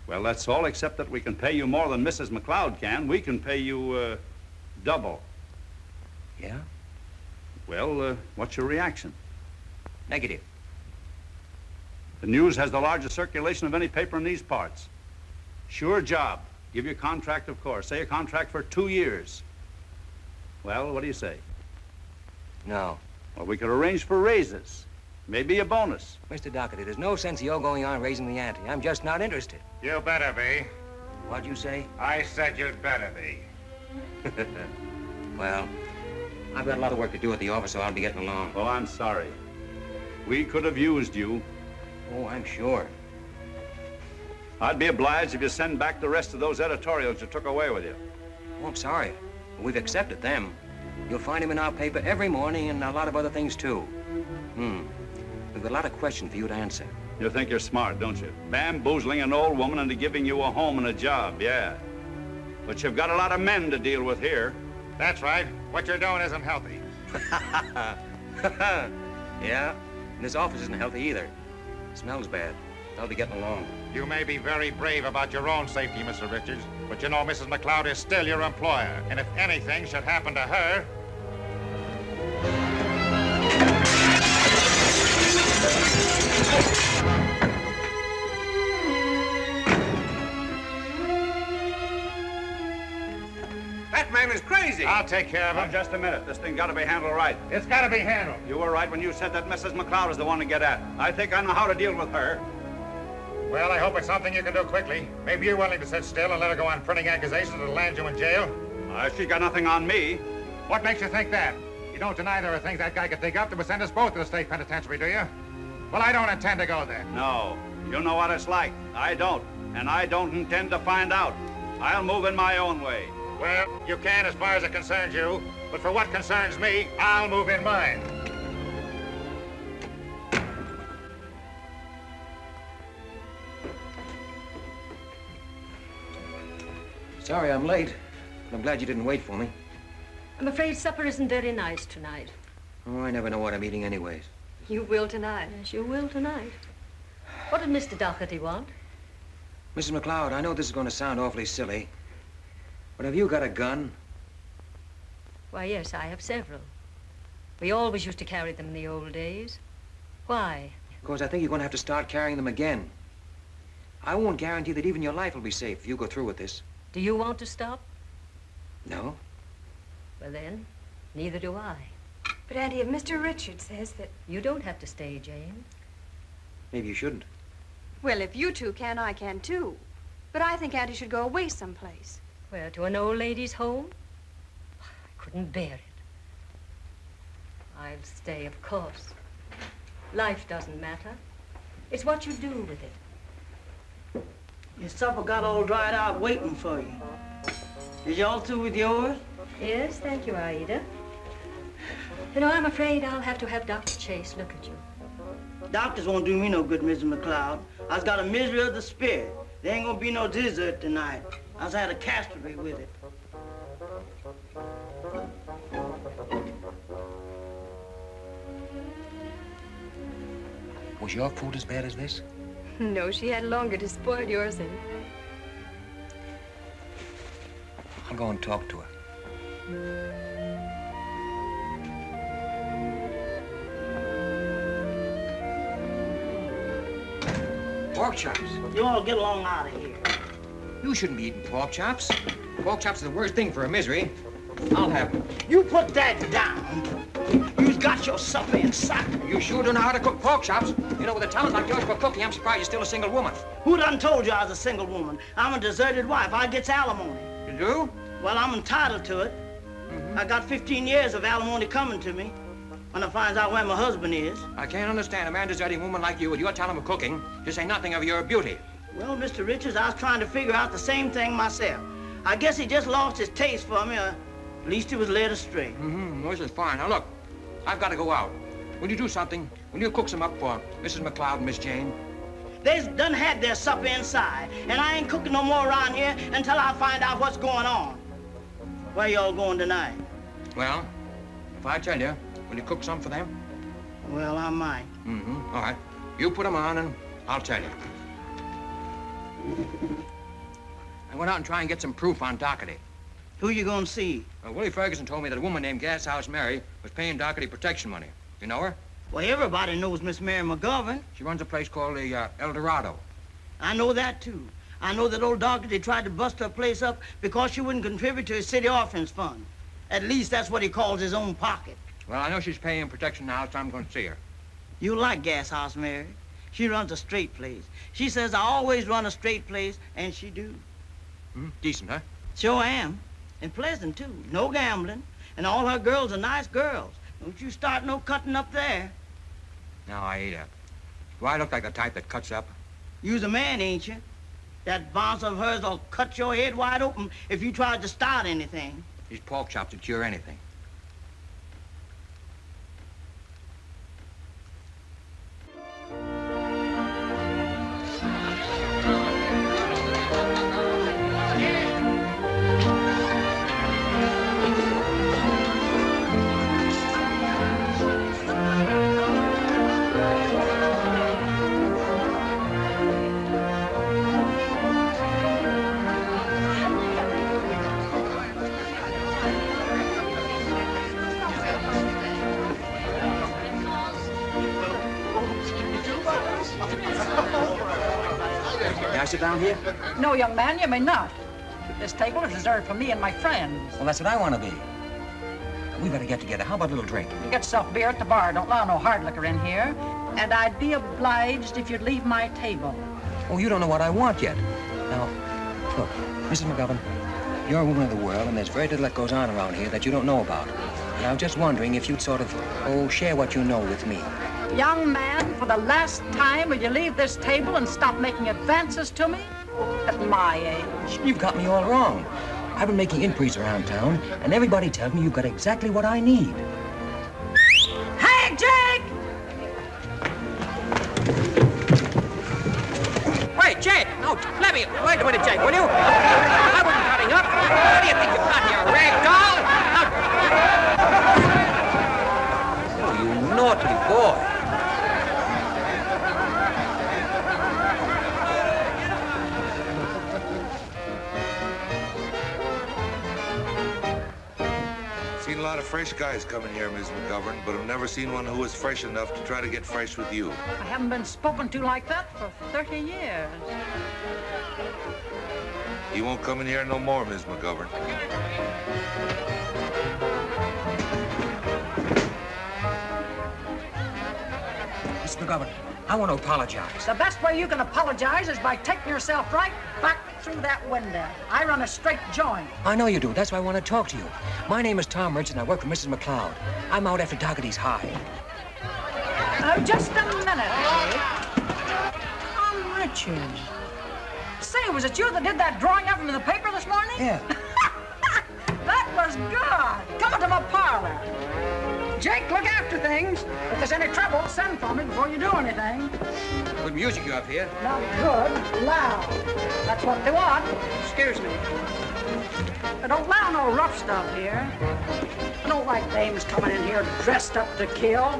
Well, that's all, except that we can pay you more than Mrs. McLeod can. We can pay you, double. Yeah? Well, what's your reaction? Negative. The News has the largest circulation of any paper in these parts. Sure job. Give you a contract, of course. Say a contract for 2 years. Well, what do you say? No. Well, we could arrange for raises. Maybe a bonus. Mr. Doherty, there's no sense of your going on raising the ante. I'm just not interested. You better be. What'd you say? I said you'd better be. Well, I've got a lot of work to do at the office, so I'll be getting along. Well, I'm sorry. We could have used you. Oh, I'm sure. I'd be obliged if you send back the rest of those editorials you took away with you. Oh, I'm sorry. We've accepted them. You'll find them in our paper every morning and a lot of other things, too. We've got a lot of questions for you to answer. You think you're smart, don't you? Bamboozling an old woman into giving you a home and a job, yeah. But you've got a lot of men to deal with here. That's right. What you're doing isn't healthy. Yeah? And this office isn't healthy either. It smells bad. I'll be getting along. You may be very brave about your own safety, Mr. Richards, but you know Mrs. McLeod is still your employer. And if anything should happen to her... That man is crazy. I'll take care of him. Now, just a minute. This thing got to be handled right. It's got to be handled. You were right when you said that Mrs. McLeod is the one to get at. I think I know how to deal with her. Well, I hope it's something you can do quickly. Maybe you're willing to sit still and let her go on printing accusations that'll land you in jail. She's got nothing on me. What makes you think that? You don't deny there are things that guy could dig up that would send us both to the state penitentiary, do you? Well, I don't intend to go there. No. You know what it's like. I don't. And I don't intend to find out. I'll move in my own way. Well, you can as far as it concerns you. But for what concerns me, I'll move in mine. Sorry I'm late, but I'm glad you didn't wait for me. I'm afraid supper isn't very nice tonight. Oh, I never know what I'm eating anyways. You will tonight. Yes, you will tonight. What did Mr. Doherty want? Mrs. McLeod, I know this is going to sound awfully silly, but have you got a gun? Why, yes, I have several. We always used to carry them in the old days. Why? Because I think you're going to have to start carrying them again. I won't guarantee that even your life will be safe if you go through with this. Do you want to stop? No? Well, then, neither do I. But, Auntie, if Mr. Richards says that... You don't have to stay, Jane. Maybe you shouldn't. Well, if you two can, I can, too. But I think Auntie should go away someplace. Where, to an old lady's home? I couldn't bear it. I'll stay, of course. Life doesn't matter. It's what you do with it. Your supper got all dried out waiting for you. Is you all through with yours? Yes, thank you, Aida. You know, I'm afraid I'll have to have Dr. Chase look at you. Doctors won't do me no good, Mrs. McLeod. I've got a misery of the spirit. There ain't gonna be no dessert tonight. I've had a castrate with it. Was your food as bad as this? No, she had longer to spoil yours in. I'll go and talk to her. Pork chops. You all get along out of here. You shouldn't be eating pork chops. Pork chops are the worst thing for a misery. I'll have them. You put that down. You've got your supper inside. You sure do know how to cook pork chops. You know, with a talent like yours for cooking, I'm surprised you're still a single woman. Who done told you I was a single woman? I'm a deserted wife. I gets alimony. You do? Well, I'm entitled to it. I got 15 years of alimony coming to me when I finds out where my husband is. I can't understand a man deserting woman like you with your talent of cooking, to say nothing of your beauty. Well, Mr. Richards, I was trying to figure out the same thing myself. I guess he just lost his taste for me, or at least he was led astray. This is fine. Now, look, I've got to go out. Will you do something? Will you cook some up for Mrs. McLeod and Miss Jane? They done had their supper inside, and I ain't cooking no more around here until I find out what's going on. Where y'all going tonight? Well, if I tell you, will you cook some for them? Well, I might. All right. You put them on, and I'll tell you. I went out and try and get some proof on Doherty. Who you gonna see? Willie Ferguson told me that a woman named Gas House Mary was paying Doherty protection money. You know her? Well, everybody knows Miss Mary McGovern. She runs a place called the El Dorado. I know that, too. I know that old Doherty tried to bust her place up because she wouldn't contribute to his city orphans fund. At least that's what he calls his own pocket. Well, I know she's paying protection now, so I'm going to see her. You like Gas House Mary. She runs a straight place. She says I always run a straight place, and she do. Decent, huh? Sure am. And pleasant, too. No gambling. And all her girls are nice girls. Don't you start no cutting up there. Now, Aida, do I look like the type that cuts up? You's a man, ain't you? That bounce of hers will cut your head wide open if you tried to start anything. These pork chops would cure anything. May I sit down here? No, young man, you may not. This table is reserved for me and my friends. Well, that's what I want to be. We better get together. How about a little drink? You get yourself beer at the bar. Don't allow no hard liquor in here. And I'd be obliged if you'd leave my table. Oh, you don't know what I want yet. Now, look, Mrs. McGovern, you're a woman of the world, and there's very little that goes on around here that you don't know about. And I'm just wondering if you'd sort of, share what you know with me. Young man, for the last time, will you leave this table and stop making advances to me? At my age. You've got me all wrong. I've been making inquiries around town, and everybody tells me you've got exactly what I need. Hey, Jake! Wait, Jake! No, let me. Wait a minute, Jake, will you? I wasn't cutting up. a lot of fresh guys coming here, Miss McGovern, but I've never seen one who was fresh enough to try to get fresh with you. I haven't been spoken to like that for 30 years. You won't come in here no more, Miss McGovern. Miss McGovern, I want to apologize. The best way you can apologize is by taking yourself right back through that window. I run a straight joint. I know you do. That's why I want to talk to you. My name is Tom Rich, and I work for Mrs. McLeod. I'm out after Dougherty's hide. Just a minute, Dave. Tom Richards. Say, was it you that did that drawing of him in the paper this morning? Yeah. That was good. Come into my parlor. Jake, look after things. If there's any trouble, send for me before you do anything. Good music you have here. Not good, loud. That's what they want. Excuse me. I don't allow no rough stuff here. I don't like dames coming in here dressed up to kill.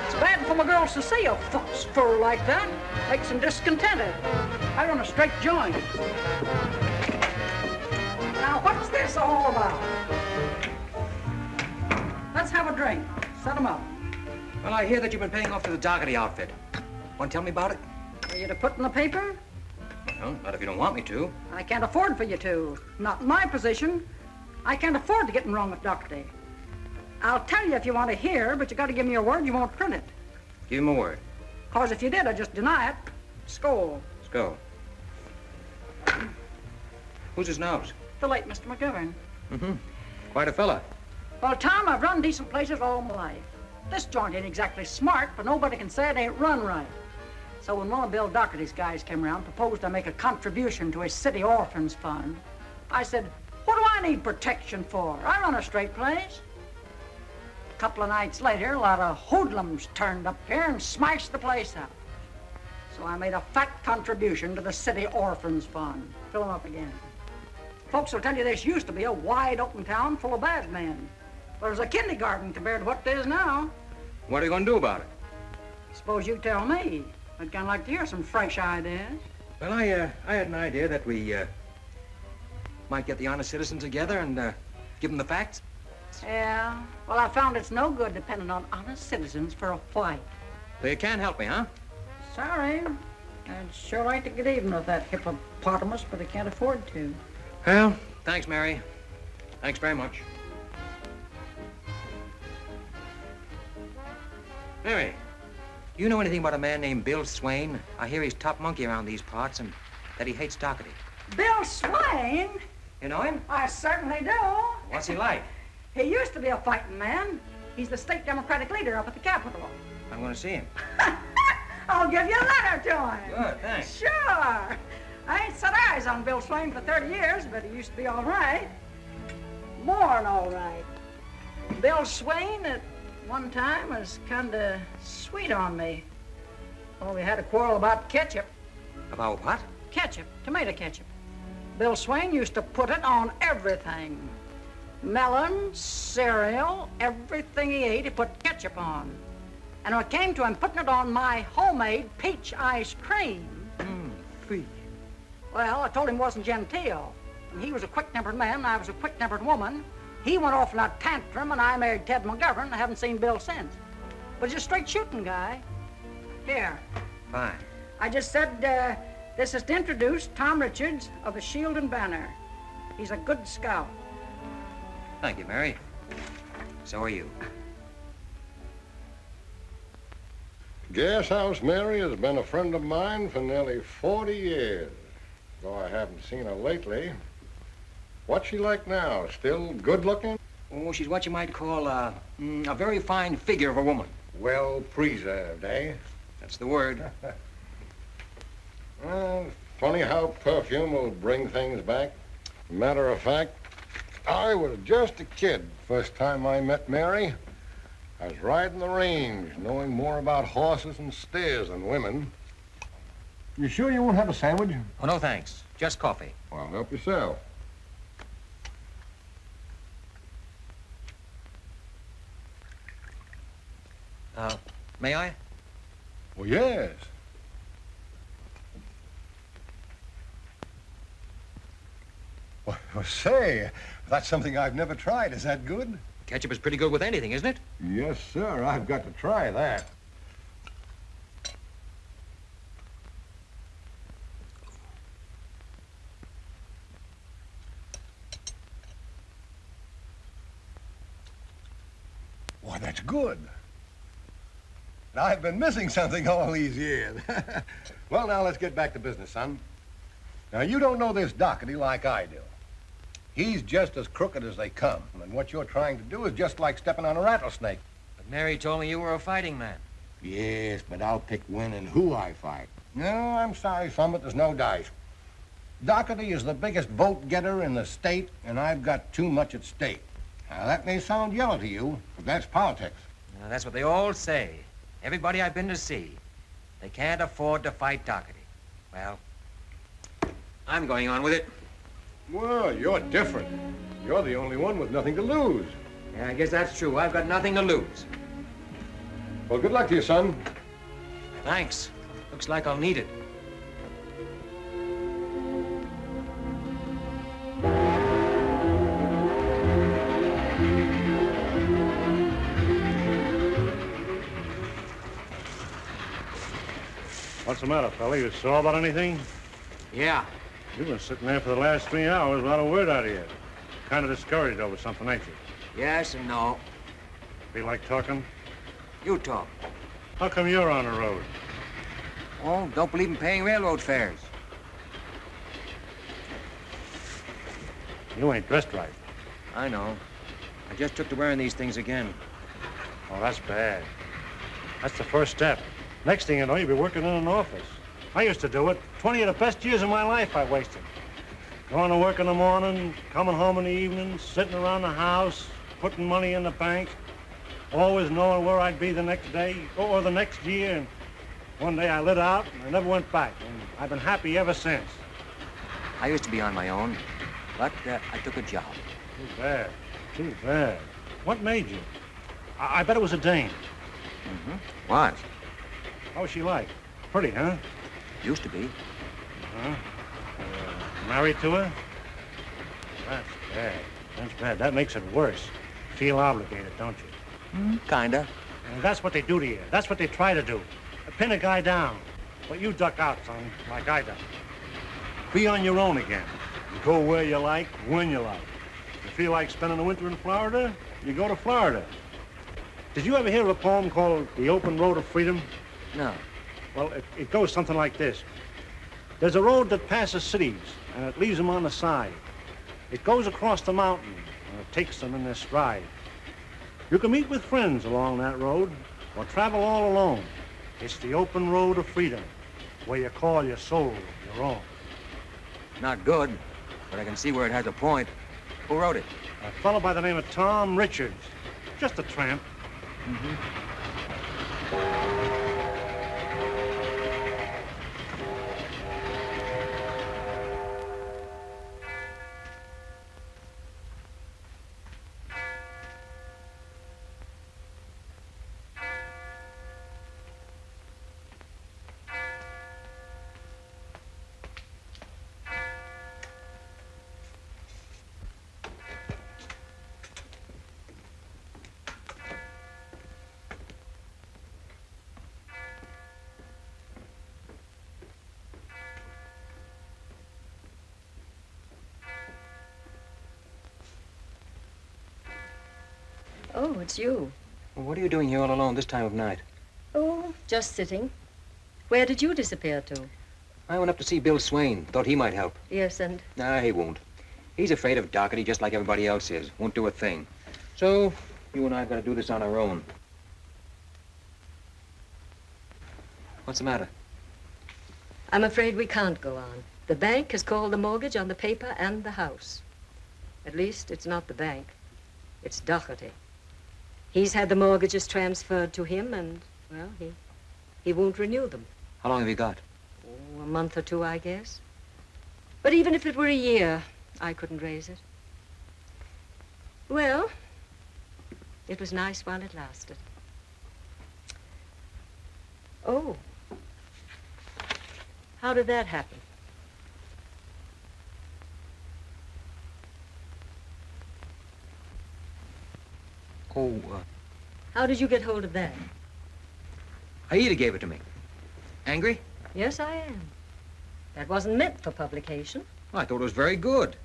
It's bad for my girls to see a fox fur like that. Makes them discontented. I run a straight joint. Now, what's this all about? Let's have a drink. Set 'em up. Well, I hear that you've been paying off to the Dougherty outfit. Want to tell me about it? Are you to put in the paper? Well, not if you don't want me to. I can't afford for you to. Not in my position. I can't afford to get in wrong with Dougherty. I'll tell you if you want to hear, but you got to give me your word you won't print it. Give him a word. 'Cause if you did, I'd just deny it. Skull. Let's go. Who's his nose? The late Mr. McGovern. Mm-hmm. Quite a fella. Well, Tom, I've run decent places all my life. This joint ain't exactly smart, but nobody can say it ain't run right. So when one of Bill Dougherty's guys came around, proposed I make a contribution to his city orphans fund, I said, what do I need protection for? I run a straight place. A couple of nights later, a lot of hoodlums turned up here and smashed the place up. So I made a fat contribution to the city orphans fund. Fill them up again. Folks will tell you this used to be a wide open town full of bad men. But it was a kindergarten compared to what it is now. What are you going to do about it? Suppose you tell me. I'd kind of like to hear some fresh ideas. Well, I had an idea that we might get the honest citizens together and give them the facts. Yeah, well, I found it's no good depending on honest citizens for a fight. So you can't help me, huh? Sorry. I'd sure like to get even with that hippopotamus, but I can't afford to. Well, thanks, Mary. Thanks very much. Mary, do you know anything about a man named Bill Swain? I hear he's top monkey around these parts and that he hates Dougherty. Bill Swain? You know him? I certainly do. What's he like? He used to be a fighting man. He's the state Democratic leader up at the Capitol. I'm going to see him. I'll give you a letter to him. Good, thanks. Sure. I ain't set eyes on Bill Swain for 30 years, but he used to be all right. More than all right. Bill Swain at one time was kind of sweet on me. Well, we had a quarrel about ketchup. About what? Ketchup, tomato ketchup. Bill Swain used to put it on everything. Melon, cereal, everything he ate, he put ketchup on. And when it came to him putting it on my homemade peach ice cream, Peach. well, I told him it wasn't genteel. And he was a quick-tempered man, and I was a quick-tempered woman. He went off in a tantrum, and I married Ted McGovern. I haven't seen Bill since. But he's a straight-shooting guy. Here. Fine. I just said, this is to introduce Tom Richards of the Shield and Banner. He's a good scout. Thank you, Mary. So are you. Gas House Mary has been a friend of mine for nearly 40 years, though I haven't seen her lately. What's she like now? Still good-looking? Oh, she's what you might call a very fine figure of a woman. Well preserved, eh? That's the word. Well, funny how perfume will bring things back. Matter of fact, I was just a kid first time I met Mary. I was riding the range, knowing more about horses and steers than women. You sure you won't have a sandwich? Oh, no, thanks. Just coffee. Well, help yourself. May I? Well, yes. Well, say, that's something I've never tried. Is that good? Ketchup is pretty good with anything, isn't it? Yes, sir. I've got to try that. Why, that's good. I've been missing something all these years. Well, now let's get back to business, son. Now, you don't know this Doherty like I do. He's just as crooked as they come, and what you're trying to do is just like stepping on a rattlesnake. But Mary told me you were a fighting man. Yes, but I'll pick when and who I fight. No, I'm sorry, son, but there's no dice. Doherty is the biggest vote-getter in the state, and I've got too much at stake. Now, that may sound yellow to you, but that's politics. Now, that's what they all say. Everybody I've been to see. They can't afford to fight Doherty. Well, I'm going on with it. Well, you're different. You're the only one with nothing to lose. Yeah, I guess that's true. I've got nothing to lose. Well, good luck to you, son. Thanks. Looks like I'll need it. What's the matter, fella? You sore about anything? Yeah. You've been sitting there for the last 3 hours without a word out of you. Kind of discouraged over something, ain't you? Yes and no. Feel like talking? You talk. How come you're on the road? Oh, don't believe in paying railroad fares. You ain't dressed right. I know. I just took to wearing these things again. Oh, that's bad. That's the first step. Next thing you know, you'll be working in an office. I used to do it. 20 of the best years of my life I wasted. Going to work in the morning, coming home in the evening, sitting around the house, putting money in the bank, always knowing where I'd be the next day or the next year. And one day I lit out and I never went back. And I've been happy ever since. I used to be on my own, but I took a job. Too bad. Too bad. What made you? I bet it was a dame. Mm-hmm. What? How was she like? Pretty, huh? Used to be. Uh-huh. Married to her? That's bad. That's bad. That makes it worse. Feel obligated, don't you? Kinda. And that's what they do to you. That's what they try to do. Pin a guy down. But you duck out, son, like I done. Be on your own again. You go where you like, when you like. You feel like spending the winter in Florida? You go to Florida. Did you ever hear a poem called The Open Road of Freedom? No. Well, it goes something like this. There's a road that passes cities, and it leaves them on the side. It goes across the mountain, and it takes them in their stride. You can meet with friends along that road, or travel all alone. It's the open road of freedom, where you call your soul your own. Not good, but I can see where it has a point. Who wrote it? A fellow by the name of Tom Richards. Just a tramp. Mm-hmm. Oh, it's you. Well, what are you doing here all alone this time of night? Oh, just sitting. Where did you disappear to? I went up to see Bill Swain. Thought he might help. Yes, and? Nah, he won't. He's afraid of Doherty just like everybody else is. Won't do a thing. So, you and I have got to do this on our own. What's the matter? I'm afraid we can't go on. The bank has called the mortgage on the paper and the house. At least, it's not the bank. It's Doherty. He's had the mortgages transferred to him, and, well, he won't renew them. How long have you got? Oh, a month or two, I guess. But even if it were a year, I couldn't raise it. Well, it was nice while it lasted. Oh. How did that happen? How did you get hold of that? Aida gave it to me. Angry? Yes, I am. That wasn't meant for publication. Well, I thought it was very good.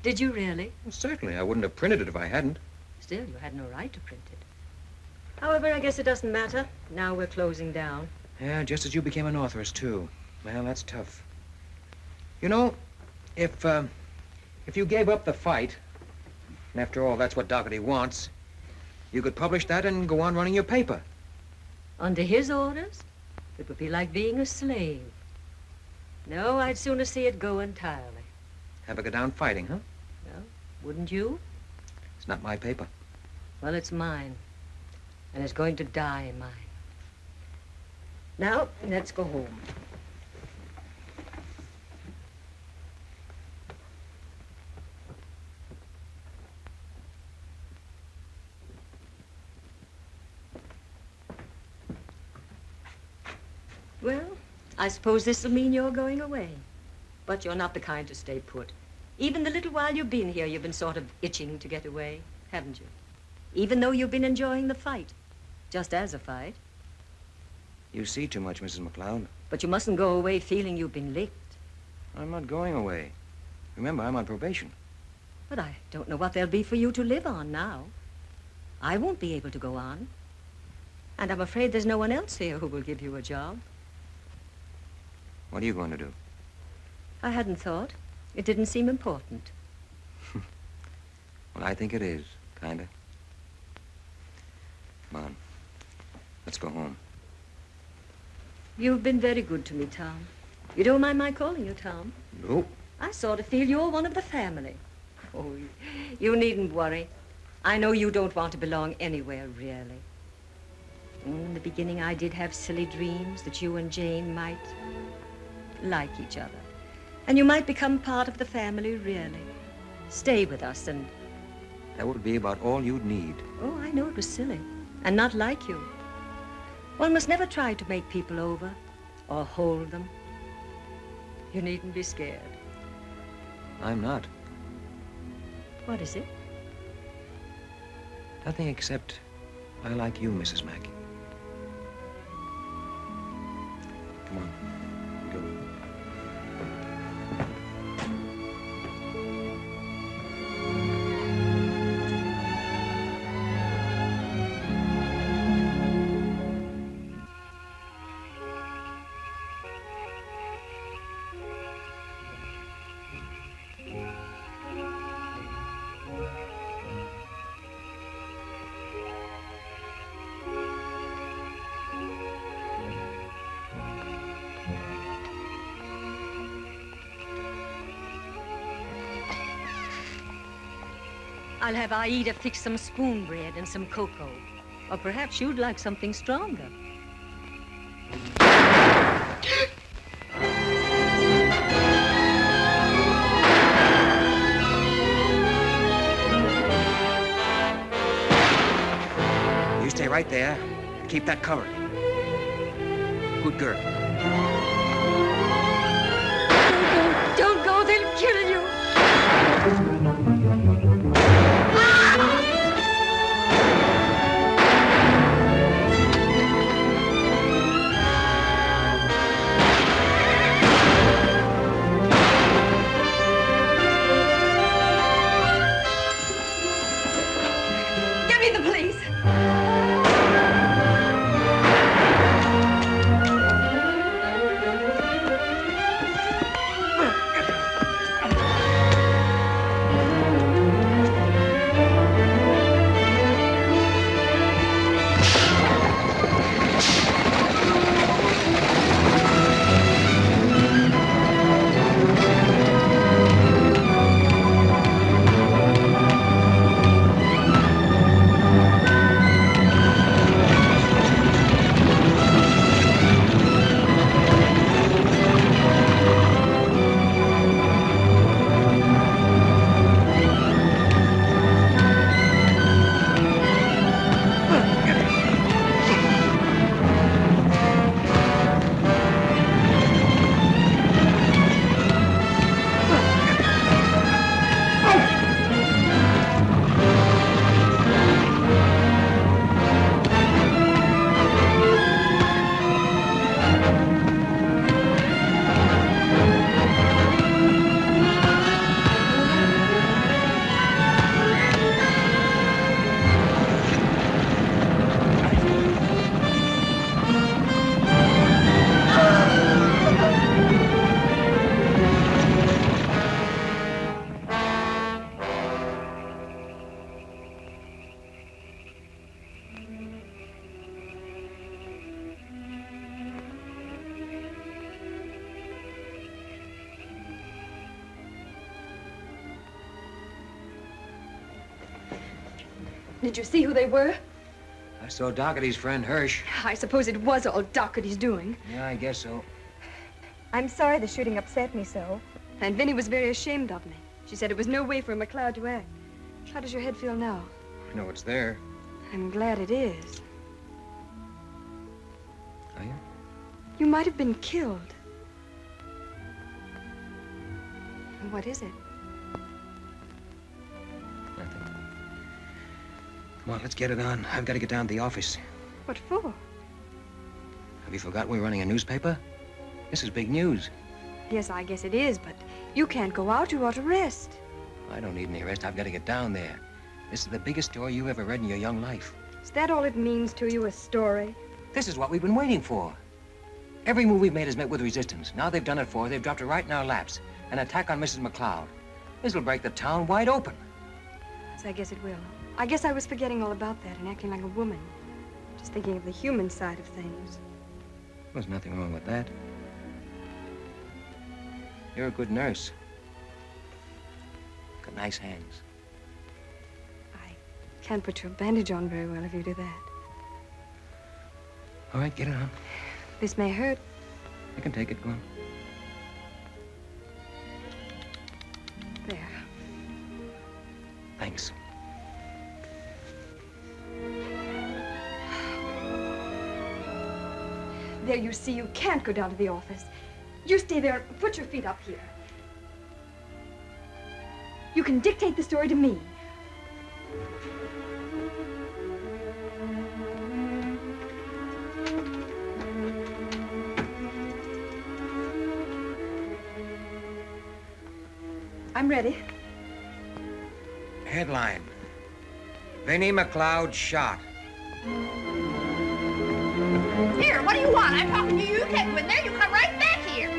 Did you really? Well, certainly. I wouldn't have printed it if I hadn't. Still, you had no right to print it. However, I guess it doesn't matter. Now we're closing down. Yeah, just as you became an authoress, too. Well, that's tough. You know, if you gave up the fight, and after all, that's what Dougherty wants, you could publish that and go on running your paper. Under his orders, it would be like being a slave. No, I'd sooner see it go entirely. Have a go down fighting, huh? Well, wouldn't you? It's not my paper. Well, it's mine. And it's going to die mine. Now, let's go home. Well, I suppose this'll mean you're going away. But you're not the kind to stay put. Even the little while you've been here, you've been sort of itching to get away, haven't you? Even though you've been enjoying the fight. Just as a fight. You see too much, Mrs. McLeod. But you mustn't go away feeling you've been licked. I'm not going away. Remember, I'm on probation. But I don't know what there'll be for you to live on now. I won't be able to go on. And I'm afraid there's no one else here who will give you a job. What are you going to do? I hadn't thought. It didn't seem important. Well, I think it is, kinda. Come on. Let's go home. You've been very good to me, Tom. You don't mind my calling you Tom? No. I sort of feel you're one of the family. Oh, you needn't worry. I know you don't want to belong anywhere, really. In the beginning, I did have silly dreams that you and Jane might like each other. And you might become part of the family, really. Stay with us and... That would be about all you'd need. Oh, I know it was silly. And not like you. One must never try to make people over or hold them. You needn't be scared. I'm not. What is it? Nothing except I like you, Mrs. Mackey. Come on. Go. I'll have Aida fix some spoon bread and some cocoa. Or perhaps you'd like something stronger. You stay right there and keep that covered. Good girl. Don't go, they'll kill you. Did you see who they were? I saw Doherty's friend, Hirsch. I suppose it was all Doherty's doing. Yeah, I guess so. I'm sorry the shooting upset me so. And Vinnie was very ashamed of me. She said it was no way for McLeod to act. How does your head feel now? I know it's there. I'm glad it is. Are you? You might have been killed. What is it? Nothing. Come on, let's get it on. I've got to get down to the office. What for? Have you forgotten we're running a newspaper? This is big news. Yes, I guess it is, but you can't go out. You ought to rest. I don't need any rest. I've got to get down there. This is the biggest story you ever read in your young life. Is that all it means to you, a story? This is what we've been waiting for. Every move we've made has met with resistance. Now they've done it for. They've dropped it right in our laps. An attack on Mrs. McLeod. This'll break the town wide open. Yes, I guess it will. I guess I was forgetting all about that and acting like a woman. Just thinking of the human side of things. There's nothing wrong with that. You're a good nurse. Got nice hands. Can't put your bandage on very well if you do that. All right, get it on. This may hurt. I can take it. Go on. There. Thanks. There, you see, you can't go down to the office. You stay there and put your feet up here. You can dictate the story to me. I'm ready. Headline. Vinnie McLeod shot. Here, what do you want? I'm talking to you. You can't go in there. You come right back here.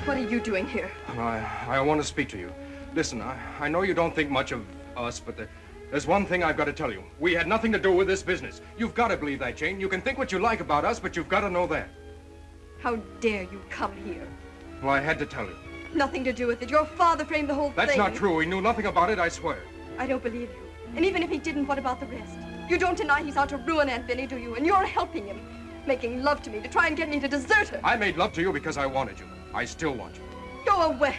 What are you doing here? I want to speak to you. Listen, I know you don't think much of us, but there's one thing I've got to tell you. We had nothing to do with this business. You've got to believe that, Jane. You can think what you like about us, but you've got to know that. How dare you come here? Well, I had to tell you. Nothing to do with it. Your father framed the whole thing. That's not true. He knew nothing about it, I swear. I don't believe you. And even if he didn't, what about the rest? You don't deny he's out to ruin Aunt Vinnie, do you? And you're helping him, making love to me to try and get me to desert her. I made love to you because I wanted you. I still want you. Go away.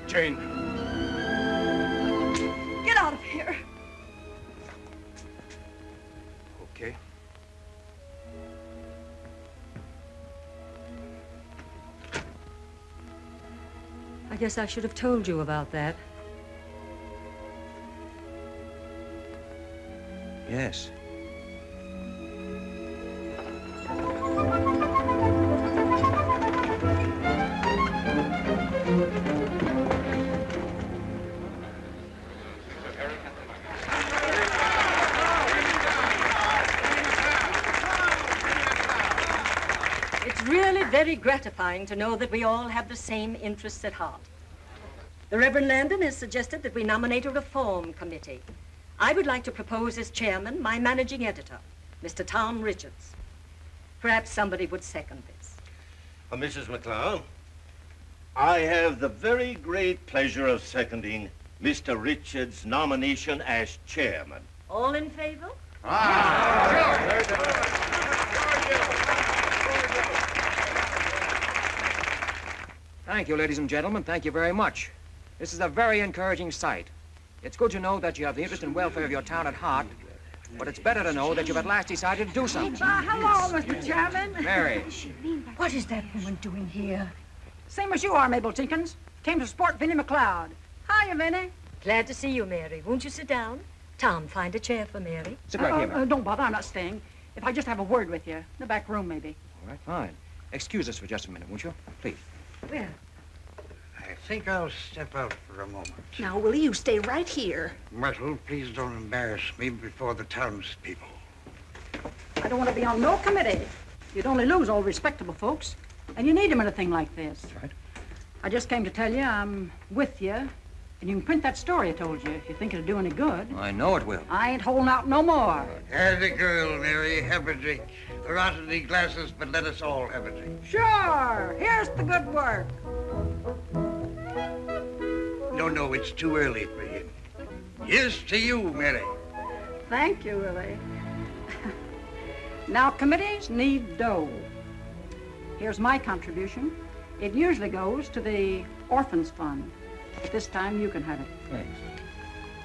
Jane. Get out of here. Okay. I guess I should have told you about that. Yes. It's really very gratifying to know that we all have the same interests at heart. The Reverend Landon has suggested that we nominate a reform committee. I would like to propose as chairman my managing editor, Mr. Tom Richards. Perhaps somebody would second this. Mrs. McLeod, I have the very great pleasure of seconding Mr. Richards' nomination as chairman. All in favor? Thank you, ladies and gentlemen. Thank you very much. This is a very encouraging sight. It's good to know that you have the interest and welfare of your town at heart, but it's better to know that you've at last decided to do something. Hello, Mr. Chairman. Mary. What is that woman doing here? Same as you are, Mabel Tinkins. Came to support Vinnie McLeod. Hiya, Vinnie. Glad to see you, Mary. Won't you sit down? Tom, find a chair for Mary. Sit right here, Mary. Don't bother, I'm not staying. If I just have a word with you, in the back room, maybe. All right, fine. Excuse us for just a minute, won't you? Please. Well, I think I'll step out for a moment. Now, Willie, you stay right here. Myrtle, please don't embarrass me before the townspeople. I don't want to be on no committee. You'd only lose all respectable folks. And you need them in a thing like this. That's right. I just came to tell you I'm with you. And you can print that story I told you if you think it'll do any good. I know it will. I ain't holding out no more. Have a girl, Mary. Have a drink. There aren't any glasses, but let us all have a drink. Sure. Here's the good work. No, it's too early for him. Here's to you, Mary. Thank you, Willie. Now, committees need dough. Here's my contribution. It usually goes to the Orphans Fund. But this time, you can have it. Thanks.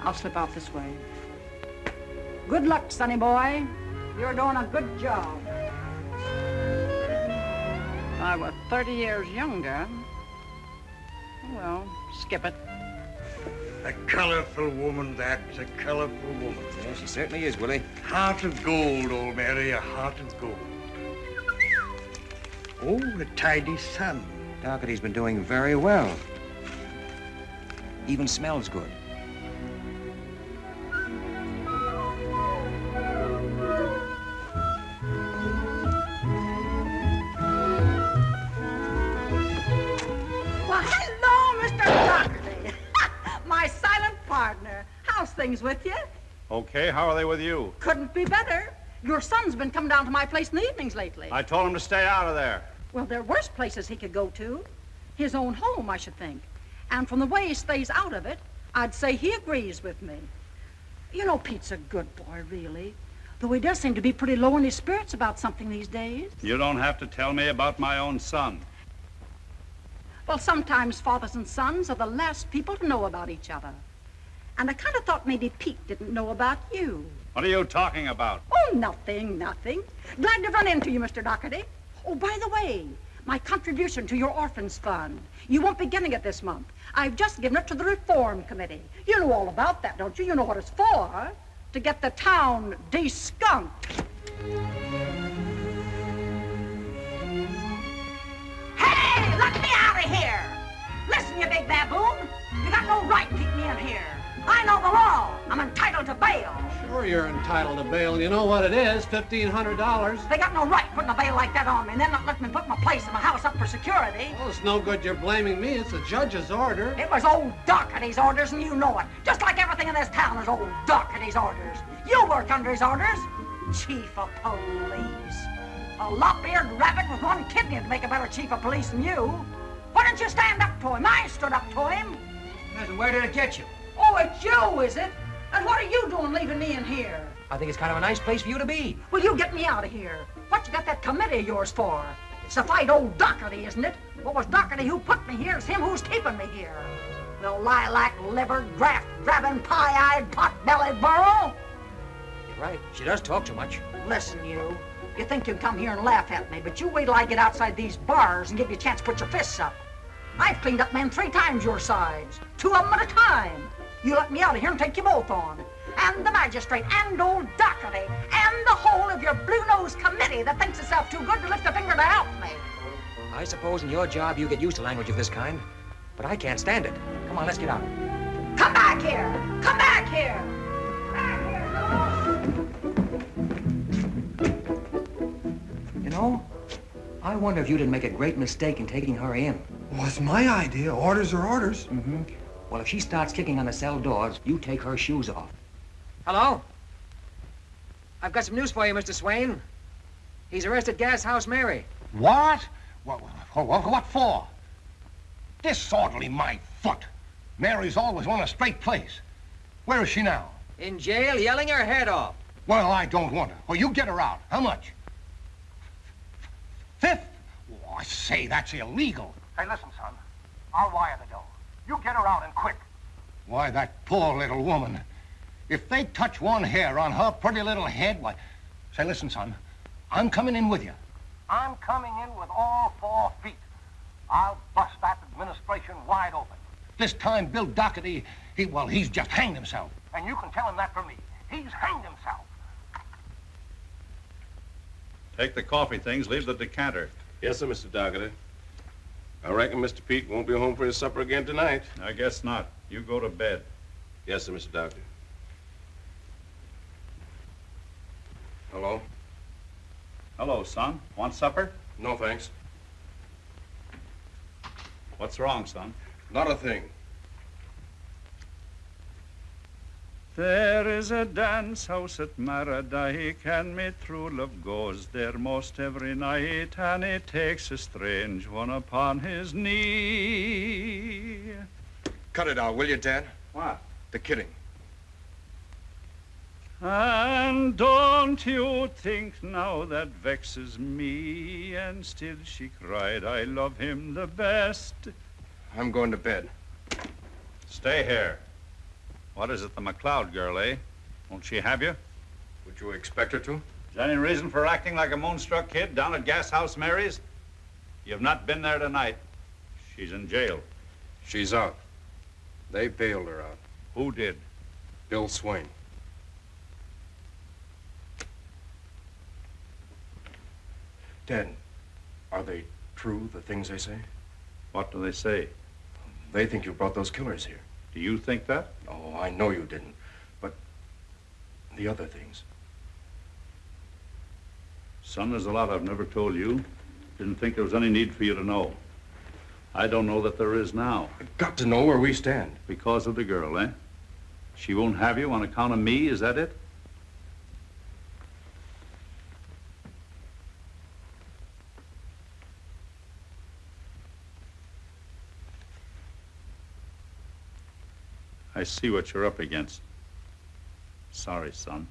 I'll slip out this way. Good luck, sonny boy. You're doing a good job. If I were 30 years younger, well, skip it. A colorful woman, that's a colorful woman. Yeah, she certainly is, Willie. Heart of gold, old Mary, a heart of gold. Oh, a tidy son. Dougherty's been doing very well. Even smells good. Well, hello, Mr. Dougherty. My silent partner. How's things with you? Okay, how are they with you? Couldn't be better. Your son's been coming down to my place in the evenings lately. I told him to stay out of there. Well, there are worse places he could go to. His own home, I should think. And from the way he stays out of it, I'd say he agrees with me. You know, Pete's a good boy, really. Though he does seem to be pretty low in his spirits about something these days. You don't have to tell me about my own son. Well, sometimes fathers and sons are the last people to know about each other. And I kind of thought maybe Pete didn't know about you. What are you talking about? Oh, nothing, nothing. Glad to run into you, Mr. Dougherty. Oh, by the way, my contribution to your orphans fund. You won't be getting it this month. I've just given it to the Reform Committee. You know all about that, don't you? You know what it's for. To get the town de-skunked. Hey, let me out of here! Listen, you big baboon. You got no right to keep me in here. I know the law. I'm entitled to bail. Sure you're entitled to bail. You know what it is, $1,500. They got no right putting a bail like that on me and then not letting me put my place in my house up for security. Well, it's no good you're blaming me. It's the judge's order. It was old Dougherty's orders, and you know it. Just like everything in this town is old Dougherty's orders. You work under his orders. Chief of police. A lop-eared rabbit with one kidney would make a better chief of police than you. Why didn't you stand up to him? I stood up to him. Yes, and where did it get you? Oh, it's you, is it? And what are you doing leaving me in here? I think it's kind of a nice place for you to be. Will you get me out of here? What you got that committee of yours for? It's to fight old Dougherty, isn't it? What was Dougherty who put me here? It's him who's keeping me here. The lilac-livered, graft-grabbing, pie-eyed, pot-bellied burro. You're right. She does talk too much. Listen, you. You think you can come here and laugh at me, but you wait till I get outside these bars and give you a chance to put your fists up. I've cleaned up men 3 times your size, 2 of them at a time. You let me out of here and take you both on. And the magistrate, and old Dougherty, and the whole of your blue-nosed committee that thinks itself too good to lift a finger to help me. I suppose in your job you get used to language of this kind, but I can't stand it. Come on, let's get out. Come back here! Come back here! You know, I wonder if you didn't make a great mistake in taking her in. Well, it's my idea. Orders are orders. Mm-hmm. Well, if she starts kicking on the cell doors, you take her shoes off. Hello? I've got some news for you, Mr. Swain. He's arrested Gas House Mary. What? What for? Disorderly my foot. Mary's always won a straight place. Where is she now? In jail, yelling her head off. Well, I don't want her. Well, you get her out. How much? 50? Oh, I say, that's illegal. Hey, listen, son. I'll wire the dough. You get her out and quick. Why, that poor little woman. If they touch one hair on her pretty little head, why... Say, listen, son. I'm coming in with you. I'm coming in with all 4 feet. I'll bust that administration wide open. This time, Bill Dougherty, he's just hanged himself. And you can tell him that from me. He's hanged himself. Take the coffee things, leave the decanter. Yes, sir, Mr. Dougherty. I reckon Mr. Pete won't be home for his supper again tonight. I guess not. You go to bed. Yes, sir, Mr. Dougherty. Hello? Hello, son. Want supper? No, thanks. What's wrong, son? Not a thing. There is a dance house at Mardyke, and me true love goes there most every night, and he takes a strange one upon his knee. Cut it out, will you, Dad? What? The kidding. And don't you think now that vexes me? And still she cried, I love him the best. I'm going to bed. Stay here. What is it, the McLeod girl, eh? Won't she have you? Would you expect her to? Is there any reason for acting like a moonstruck kid down at Gas House Mary's? You've not been there tonight. She's in jail. She's out. They bailed her out. Who did? Bill Swain. Dad, are they true, the things they say? What do they say? They think you brought those killers here. Do you think that? Oh, I know you didn't. But the other things. Son, there's a lot I've never told you. Didn't think there was any need for you to know. I don't know that there is now. I've got to know where we stand. Because of the girl, eh? She won't have you on account of me, is that it? I see what you're up against. Sorry, son.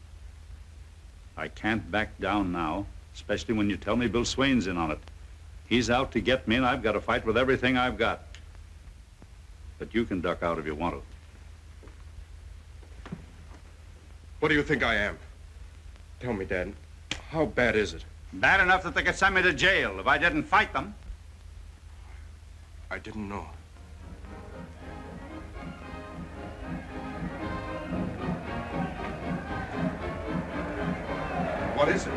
I can't back down now, especially when you tell me Bill Swain's in on it. He's out to get me, and I've got to fight with everything I've got. But you can duck out if you want to. What do you think I am? Tell me, Dad, how bad is it? Bad enough that they could send me to jail if I didn't fight them. I didn't know. What is it?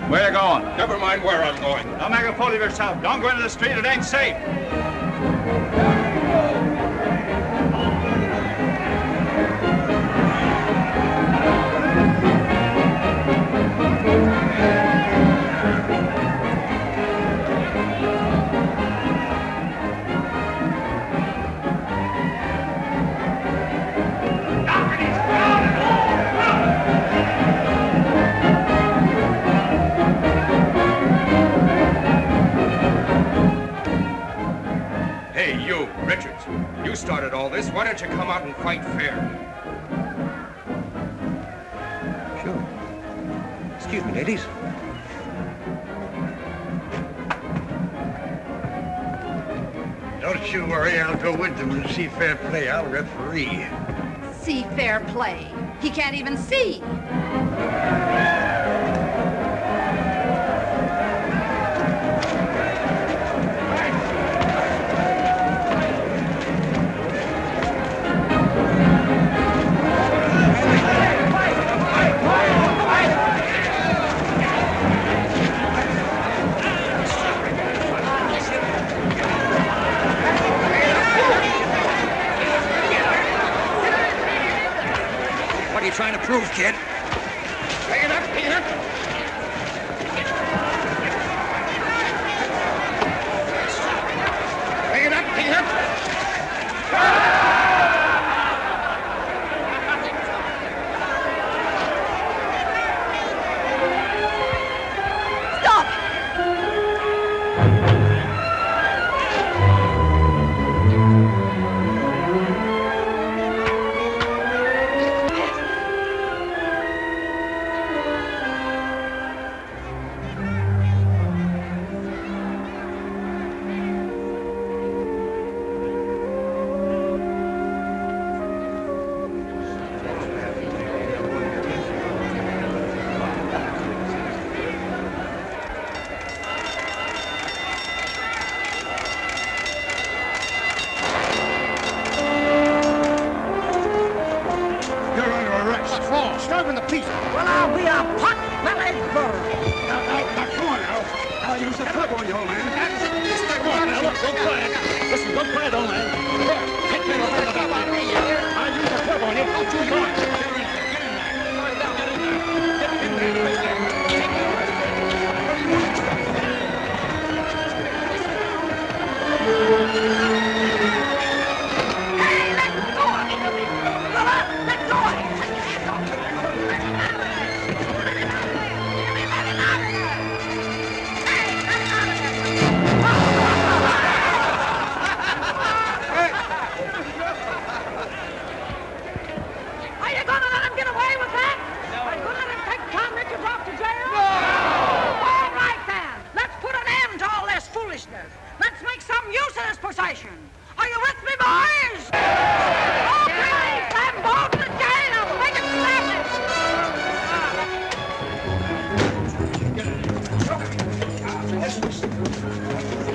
Where you going? Never mind where I'm going. Don't make a fool of yourself. Don't go into the street. It ain't safe. Richards, you started all this. Why don't you come out and fight fair? Sure. Excuse me, ladies. Don't you worry, I'll go with them and see fair play. I'll referee. See fair play. He can't even see. What are you trying to prove, kid? Bring it up, Peter. Bring it up, Peter. Don't cry. Listen, don't cry, old man. Here, take me the back of me. I'll use the club on you. Don't you go. Get in there. Get in there. Are you gonna let him get away with that? Are you gonna let him take Tom Richards off to jail? No! All right, then. Let's put an end to all this foolishness. Let's make some use of this possession. Are you with me, boys? Okay, send both to jail. Make it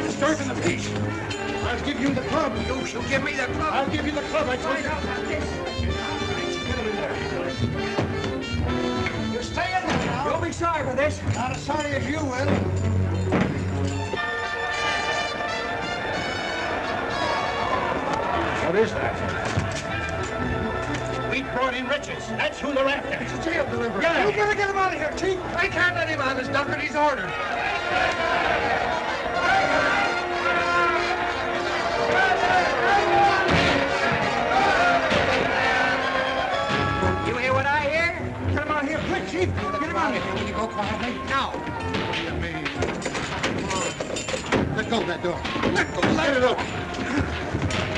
Disturbing the peace. I'll give you the club. You give me the club. I'll give you the club. I told you. Get him in there. You stay in there now. You'll be sorry for this. Not as sorry as you will. What is that? We brought in Richards. That's who they're after. It's a jail delivery. Yeah. You better get him out of here, Chief. I can't let him out. His Dougherty's ordered. You hear what I hear? Get him out of here, quick, Chief. Get him out of here. Will you go quietly? No. What do you mean? Let go of that door. Let go. Let it open.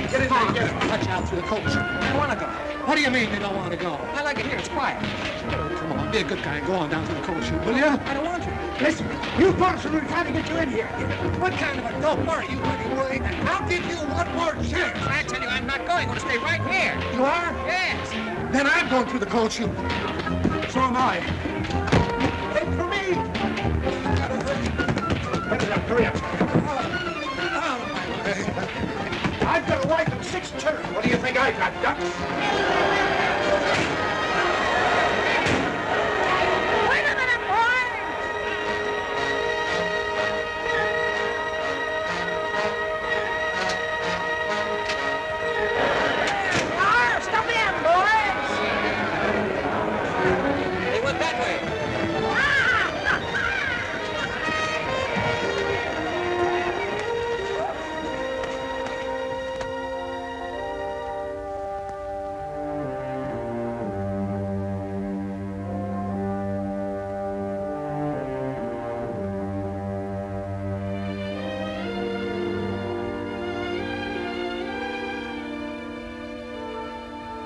Get in there. Get him. Touch out through the coach. I want to go. What do you mean you don't want to go? I like it here. It's quiet. Oh, come on, be a good guy and go on down to the coach chute, will you? I don't want to. Listen, you folks are trying to get you in here. What kind of a dope are you anyway? I'll give you one more chance. I tell you, I'm not going. I'm going to stay right here. You are? Yes. Then I'm going through the coach chute. So am I. Wait for me. Get it up, hurry up. I've got a wife and 6 children. What do you think I've got, ducks? Wait a minute, boy! Stop the end, boys! They went that way.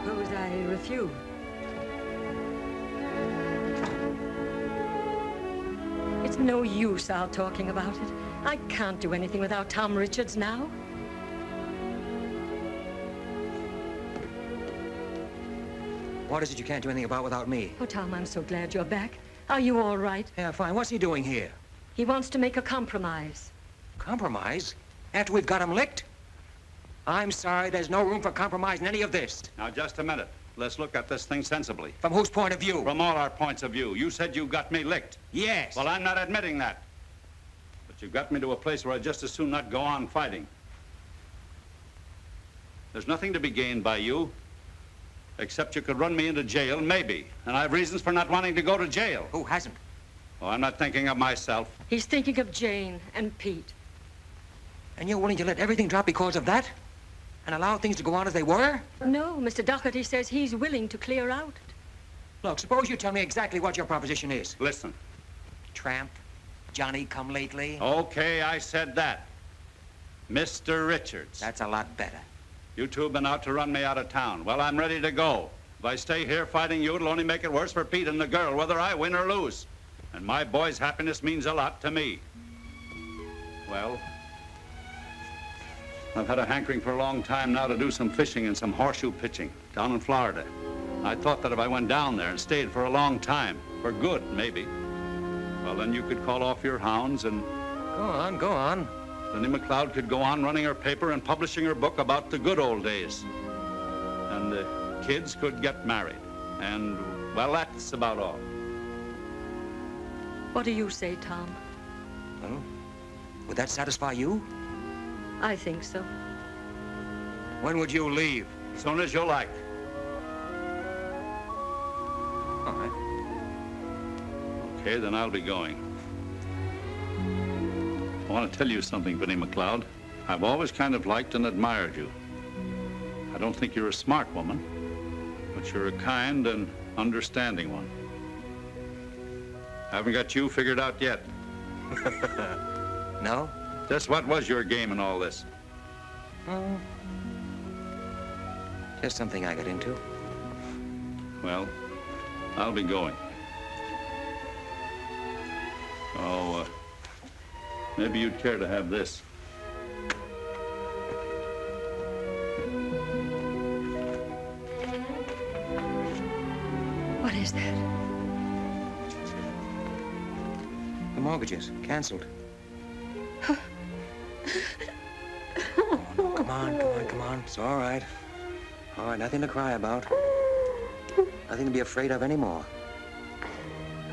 Suppose I refuse. It's no use our talking about it. I can't do anything without Tom Richards now. What is it you can't do anything about without me? Oh, Tom, I'm so glad you're back. Are you all right? Yeah, fine. What's he doing here? He wants to make a compromise. Compromise? After we've got him licked? I'm sorry, there's no room for compromise in any of this. Now, just a minute. Let's look at this thing sensibly. From whose point of view? From all our points of view. You said you got me licked. Yes. Well, I'm not admitting that. But you got me to a place where I'd just as soon not go on fighting. There's nothing to be gained by you, except you could run me into jail, maybe. And I have reasons for not wanting to go to jail. Who hasn't? Oh, I'm not thinking of myself. He's thinking of Jane and Pete. And you're willing to let everything drop because of that? And allow things to go on as they were? No, Mr. Doherty says he's willing to clear out. Look, suppose you tell me exactly what your proposition is. Listen. Tramp, Johnny come lately. Okay, I said that. Mr. Richards. That's a lot better. You two have been out to run me out of town. Well, I'm ready to go. If I stay here fighting you, it'll only make it worse for Pete and the girl, whether I win or lose. And my boy's happiness means a lot to me. Well, I've had a hankering for a long time now to do some fishing and some horseshoe pitching down in Florida. I thought that if I went down there and stayed for a long time, for good, maybe, well, then you could call off your hounds and... Go on, go on. Vinnie McLeod could go on running her paper and publishing her book about the good old days. And the kids could get married. And, well, that's about all. What do you say, Tom? Well, would that satisfy you? I think so. When would you leave? As soon as you like. All right. Okay, then I'll be going. I want to tell you something, Vinnie McLeod. I've always kind of liked and admired you. I don't think you're a smart woman, but you're a kind and understanding one. Haven't got you figured out yet. No? Just what was your game in all this? Oh. Just something I got into. Well, I'll be going. Oh, maybe you'd care to have this. What is that? The mortgages, canceled. Oh, no, come on, come on, come on. It's all right. All right, nothing to cry about. Nothing to be afraid of anymore.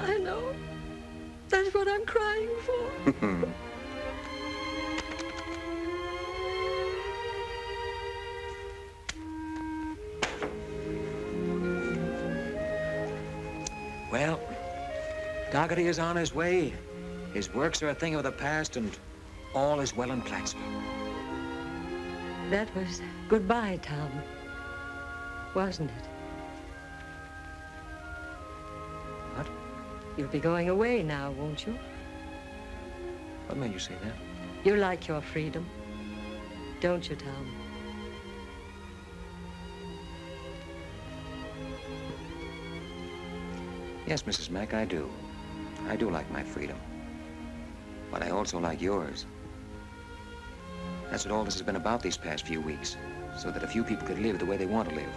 I know. That's what I'm crying for. Well, Dougherty is on his way. His works are a thing of the past, and all is well in Plattsville. That was goodbye, Tom. Wasn't it? What? You'll be going away now, won't you? What made you say that? You like your freedom, don't you, Tom? Yes, Mrs. Mack, I do. I do like my freedom. But I also like yours. That's what all this has been about these past few weeks, so that a few people could live the way they want to live.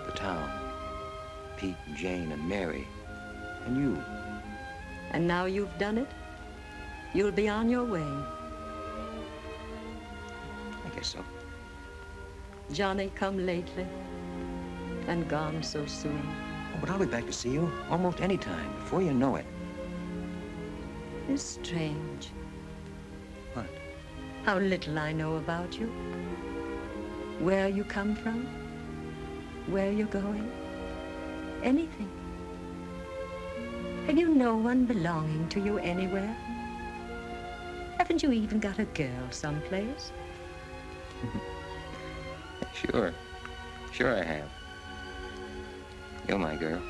The town, Pete and Jane and Mary, and you. And now you've done it, you'll be on your way. I guess so. Johnny come lately, and gone so soon. Oh, but I'll be back to see you almost any time, before you know it. It's strange. What? How little I know about you. Where you come from. Where you're going. Anything. Have you no one belonging to you anywhere? Haven't you even got a girl someplace? Sure. Sure I have. You're my girl.